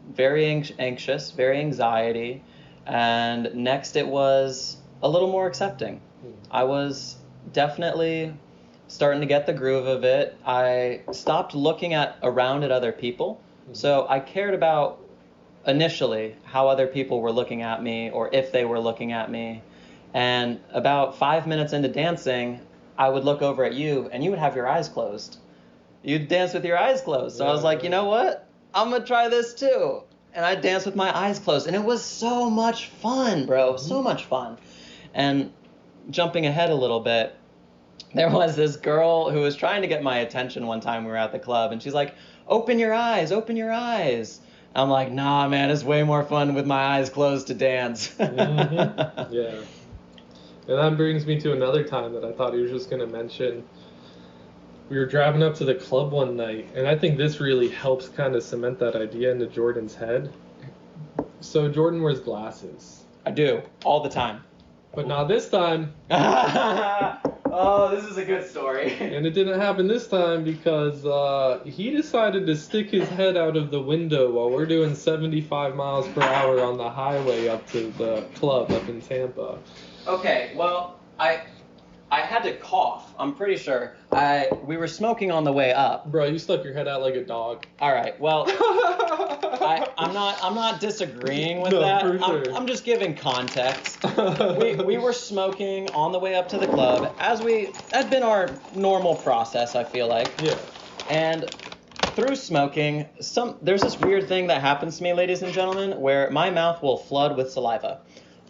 very anxious, very anxiety. And next it was a little more accepting. I was definitely starting to get the groove of it. I stopped looking around at other people. So I cared about initially how other people were looking at me, or if they were looking at me. And about 5 minutes into dancing, I would look over at you and you would have your eyes closed. You'd dance with your eyes closed. So I was like, you know what? I'm going to try this too. And I danced with my eyes closed, and it was so much fun, bro. So much fun. And jumping ahead a little bit, there was this girl who was trying to get my attention one time we were at the club, and she's like, open your eyes, open your eyes. I'm like, nah, man, it's way more fun with my eyes closed to dance. Yeah. And that brings me to another time that I thought he was just going to mention. We were driving up to the club one night, and I think this really helps kind of cement that idea into Jordan's head. So Jordan wears glasses. I do, all the time. But not this time. Oh, this is a good story. And it didn't happen this time because he decided to stick his head out of the window while we're doing 75 miles per hour on the highway up to the club up in Tampa. Okay, well, I had to cough. I'm pretty sure. We were smoking on the way up. Bro, you stuck your head out like a dog. All right. Well, I'm not disagreeing with No, that. for sure. I'm just giving context. We were smoking on the way up to the club, that's been our normal process, I feel like. Yeah. And through smoking, there's this weird thing that happens to me, ladies and gentlemen, where my mouth will flood with saliva.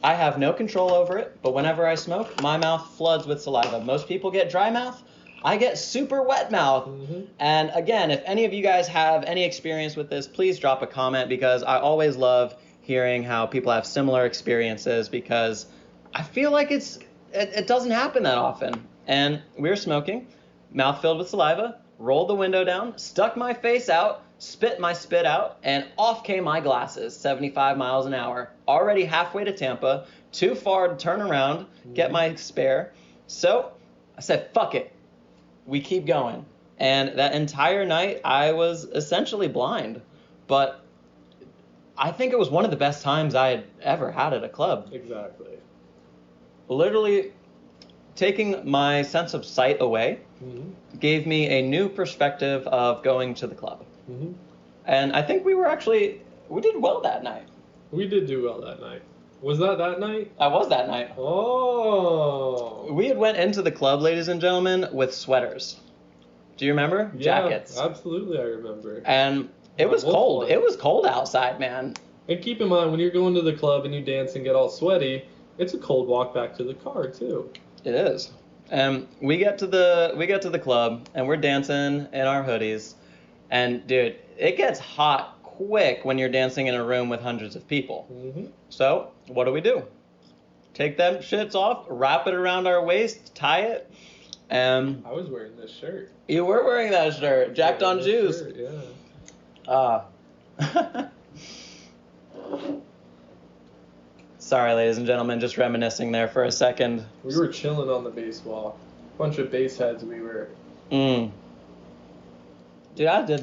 I have no control over it, but whenever I smoke, my mouth floods with saliva. Most people get dry mouth. I get super wet mouth. Mm-hmm. And again, if any of you guys have any experience with this, please drop a comment, because I always love hearing how people have similar experiences, because I feel like it doesn't happen that often. And we were smoking, mouth filled with saliva, rolled the window down, stuck my face out, spit my spit out, and off came my glasses, 75 miles an hour. Already halfway to Tampa, too far to turn around, get my spare. So I said, fuck it. We keep going. And that entire night, I was essentially blind. But I think it was one of the best times I had ever had at a club. Exactly. Literally taking my sense of sight away gave me a new perspective of going to the club. Mm-hmm. And I think we did well that night. We did do well that night. Was that night? I was that night. Oh. We had went into the club, ladies and gentlemen, with sweaters. Do you remember? Yeah, Jackets. Absolutely, I remember. And it was cold. It was cold outside, man. And keep in mind, when you're going to the club and you dance and get all sweaty, it's a cold walk back to the car too. It is. And we get to the club and we're dancing in our hoodies. And dude, it gets hot quick when you're dancing in a room with hundreds of people. Mm-hmm. So what do? Take them shits off, wrap it around our waist, tie it, and I was wearing this shirt. You were wearing that shirt, jacked on juice. Shirt, yeah. Sorry, ladies and gentlemen, just reminiscing there for a second. We were chilling on the bass wall. Bunch of bass heads we were. Dude,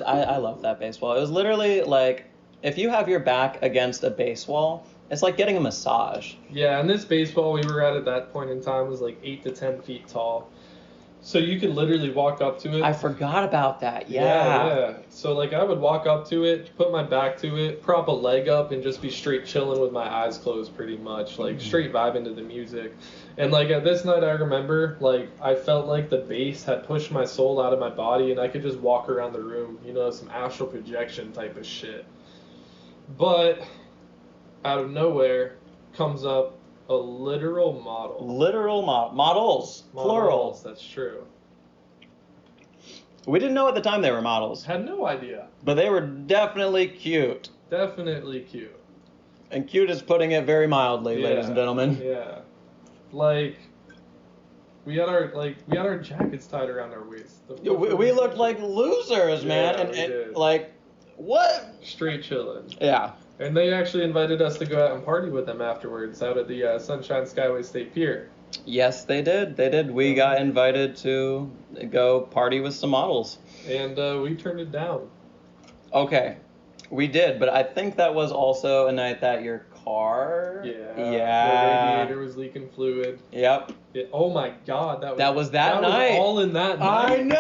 I love that bass wall. It was literally like, if you have your back against a bass wall, it's like getting a massage. Yeah, and this bass wall we were at that point in time was like 8 to 10 feet tall. So you could literally walk up to it. I forgot about that, yeah. So like I would walk up to it, put my back to it, prop a leg up, and just be straight chilling with my eyes closed pretty much. Like straight vibing to the music. And like at this night I remember, like I felt like the bass had pushed my soul out of my body and I could just walk around the room, you know, some astral projection type of shit. But out of nowhere comes up a literal model. Models. Plural. That's true. We didn't know at the time they were models. Had no idea. But they were definitely cute. Definitely cute. And cute is putting it very mildly, ladies and gentlemen. Yeah. Like we had our jackets tied around our waist. We looked like losers, man. Yeah, and we did. Like, what? Straight chilling. Yeah. And they actually invited us to go out and party with them afterwards out at the Sunshine Skyway State Pier. Yes, they did. We got invited to go party with some models. And we turned it down. Okay, we did, but I think that was also a night that your car... Yeah. Yeah. The radiator was leaking fluid. Yep. Oh my god, that was that night. Was all in that night. I know!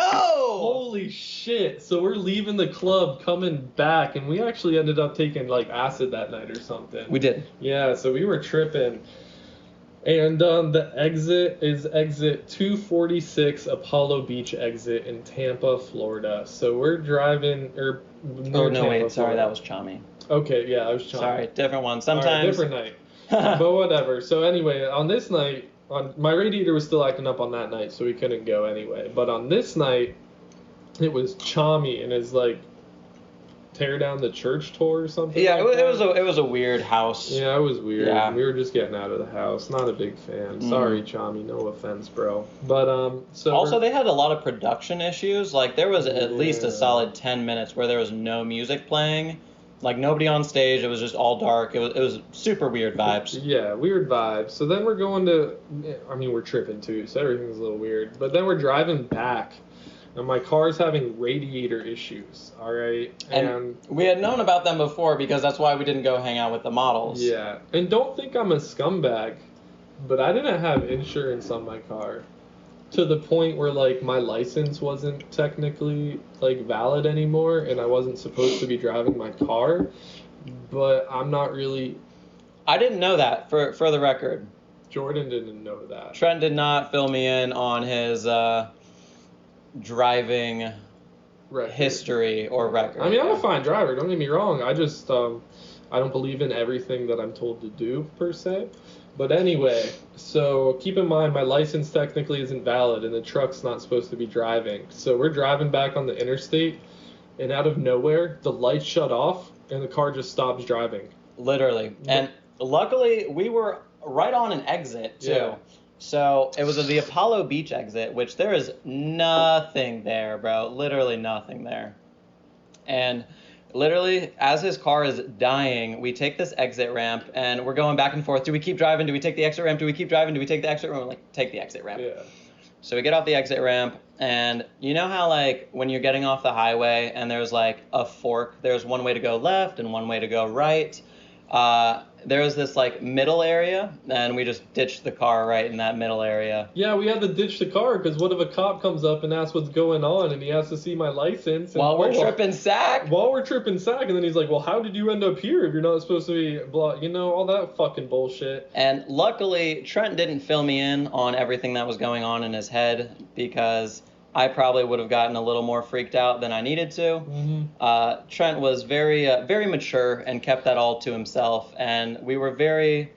Holy shit. So we're leaving the club, coming back, and we actually ended up taking like acid that night or something. We did. Yeah, so we were tripping. And the exit is exit 246 Apollo Beach exit in Tampa, Florida. So we're driving, or Oh, no, wait, sorry, that was Chami. Okay, yeah, I was Chami. Sorry, different one. Sometimes. Right, different night. But whatever. So anyway, on this night, my radiator was still acting up on that night, so we couldn't go anyway. But on this night, it was Chami and his like tear down the church tour or something. Yeah, like it was a weird house. Yeah, it was weird. Yeah. We were just getting out of the house. Not a big fan. Sorry, Chami. No offense, bro. But so also they had a lot of production issues. Like there was at least a solid 10 minutes where there was no music playing, Like nobody on stage. It was just all dark. It was super weird vibes. Yeah, weird vibes. So then we're going to, I mean, we're tripping too, so everything's a little weird. But then we're driving back, and my car's having radiator issues, all right? And we had known about them before because that's why we didn't go hang out with the models. Yeah, and don't think I'm a scumbag, but I didn't have insurance on my car. To the point where, like, my license wasn't technically, like, valid anymore, and I wasn't supposed to be driving my car, but I'm not really... I didn't know that, for the record. Jordan didn't know that. Trent did not fill me in on his driving history or record. I mean, I'm a fine driver, don't get me wrong. I just, I don't believe in everything that I'm told to do, per se. But anyway, so keep in mind my license technically isn't valid and the truck's not supposed to be driving. So we're driving back on the interstate, and out of nowhere, the lights shut off and the car just stops driving. Literally. And luckily, we were right on an exit, too. Yeah. So it was the Apollo Beach exit, which there is nothing there, bro. Literally nothing there. And literally, as his car is dying, we take this exit ramp, and we're going back and forth. Do we keep driving? Do we take the exit ramp? Do we keep driving? Do we take the exit ramp? We're like, take the exit ramp. Yeah. So we get off the exit ramp, and you know how, like, when you're getting off the highway and there's, like, a fork, there's one way to go left and one way to go right. There was this, like, middle area, and we just ditched the car right in that middle area. Yeah, we had to ditch the car because what if a cop comes up and asks what's going on, and he has to see my license? And While we're tripping sack? While we're tripping sack, and then he's like, well, how did you end up here if you're not supposed to be, you know, all that fucking bullshit. And luckily, Trent didn't fill me in on everything that was going on in his head because I probably would have gotten a little more freaked out than I needed to. Mm-hmm. Trent was very mature and kept that all to himself, and we were very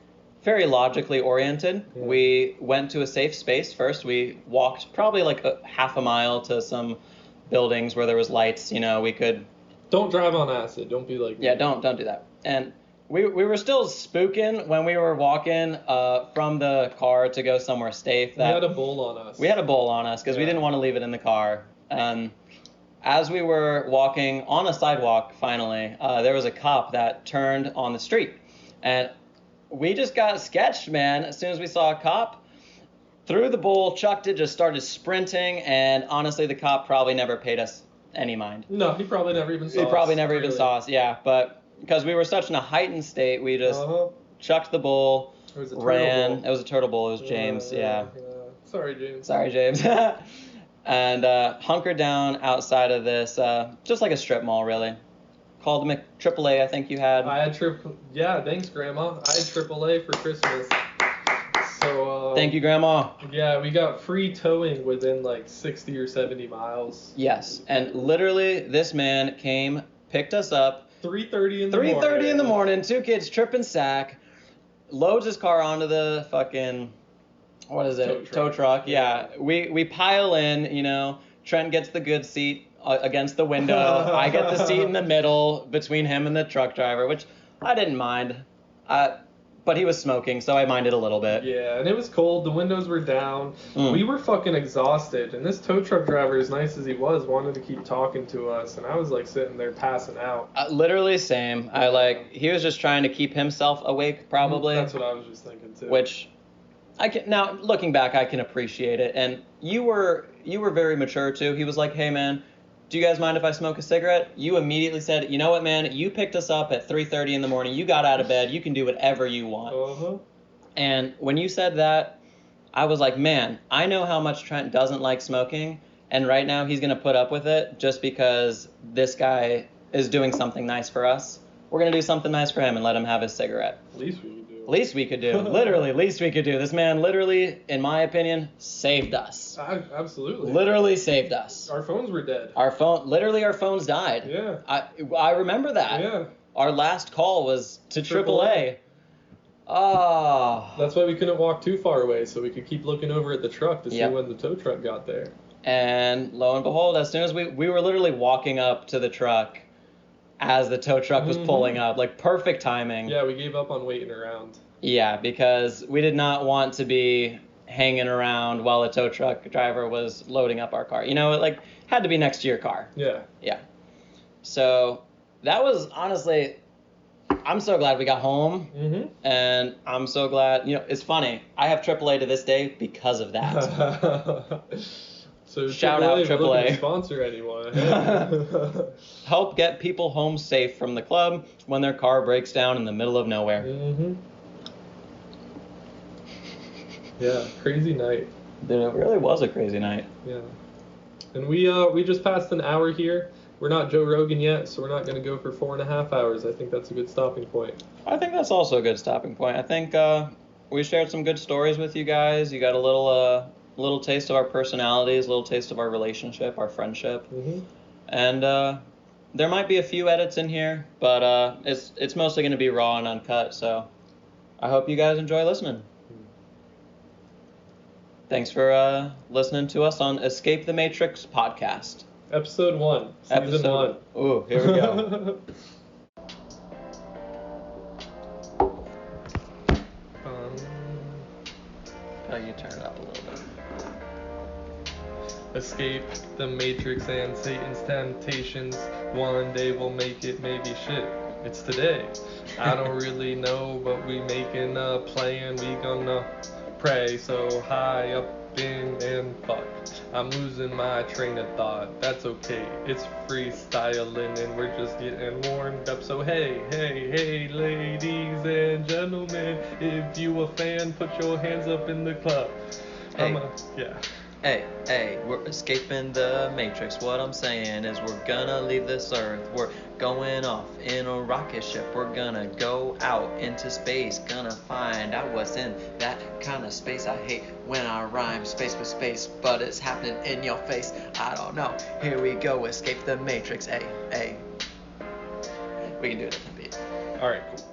logically oriented. Yeah. We went to a safe space first. We walked probably like half a mile to some buildings where there was lights. You know, we could... Don't drive on acid. Don't be like... Yeah, don't do that. And we were still spooking when we were walking from the car to go somewhere safe. We had a bowl on us. We had a bowl on us because we didn't want to leave it in the car. As we were walking on a sidewalk, finally, there was a cop that turned on the street. And we just got sketched, man. As soon as we saw a cop, threw the bowl, chucked it, just started sprinting. And honestly, the cop probably never paid us any mind. No, he probably never even saw us. He probably never even saw us, yeah. But because we were such in a heightened state, we just chucked the bowl, it was a ran. bowl. It was a turtle bowl. It was James, yeah. Sorry, James. Sorry, James. And hunkered down outside of this, just like a strip mall, really. Called the AAA, I think you had. I had yeah, thanks, Grandma. I had AAA for Christmas. So, thank you, Grandma. Yeah, we got free towing within like 60 or 70 miles. Yes, and literally, this man came, picked us up. 3:30 in the morning. 3:30 in the morning, two kids tripping sack, loads his car onto the fucking... What is it? Tow truck. Yeah. We pile in, you know. Trent gets the good seat against the window. I get the seat in the middle between him and the truck driver, which I didn't mind. But he was smoking, so I minded a little bit. Yeah, and it was cold. The windows were down. We were fucking exhausted. And this tow truck driver, as nice as he was, wanted to keep talking to us. And I was like sitting there passing out. Literally same. He was just trying to keep himself awake, probably. That's what I was just thinking, too. Which... now looking back, I can appreciate it. And you were very mature too. He was like, "Hey man, do you guys mind if I smoke a cigarette?" You immediately said, "You know what, man? You picked us up at 3:30 in the morning. You got out of bed. You can do whatever you want." And when you said that, I was like, "Man, I know how much Trent doesn't like smoking, and right now he's gonna put up with it just because this guy is doing something nice for us. We're gonna do something nice for him and let him have his cigarette." Least we could do. Literally, least we could do. This man literally, in my opinion, saved us. Absolutely. Literally saved us. Our phones were dead. Our phones died. Yeah. I remember that. Yeah. Our last call was to AAA. Oh. That's why we couldn't walk too far away, so we could keep looking over at the truck to see when the tow truck got there. And lo and behold, as soon as we were literally walking up to the truck, as the tow truck was pulling up, like perfect timing. Yeah, we gave up on waiting around. Yeah, because we did not want to be hanging around while a tow truck driver was loading up our car. You know, it like had to be next to your car. Yeah. Yeah. So that was honestly, I'm so glad we got home, and I'm so glad, it's funny, I have AAA to this day because of that. So Shout out AAA, we're looking to AAA. sponsor anyone. Help get people home safe from the club when their car breaks down in the middle of nowhere. Yeah, crazy night. Dude, it really was a crazy night. Yeah. And we just passed an hour here. We're not Joe Rogan yet, so we're not going to go for 4.5 hours. I think that's a good stopping point. I think that's also a good stopping point. I think we shared some good stories with you guys. You got a little taste of our personalities, a little taste of our relationship, our friendship. And there might be a few edits in here, but it's mostly going to be raw and uncut, so I hope you guys enjoy listening. Thanks for listening to us on Escape the Matrix podcast. Episode 1, Season 1. Ooh, here we go. You turn it up a little bit. Escape the Matrix and Satan's temptations. One day we'll make it, maybe shit. It's today. I don't really know, but we making a plan. We gonna pray so high up in and fuck. I'm losing my train of thought. That's okay. It's freestyling and we're just getting warmed up. So hey, ladies and gentlemen, if you a fan, put your hands up in the club. Hey, we're escaping the Matrix. What I'm saying is we're gonna leave this earth. We're going off in a rocket ship. We're gonna go out into space. Gonna find out what's in that kind of space. I hate when I rhyme space with space, but it's happening in your face. I don't know. Here we go, escape the Matrix. Hey. We can do it at the beat. Alright, cool.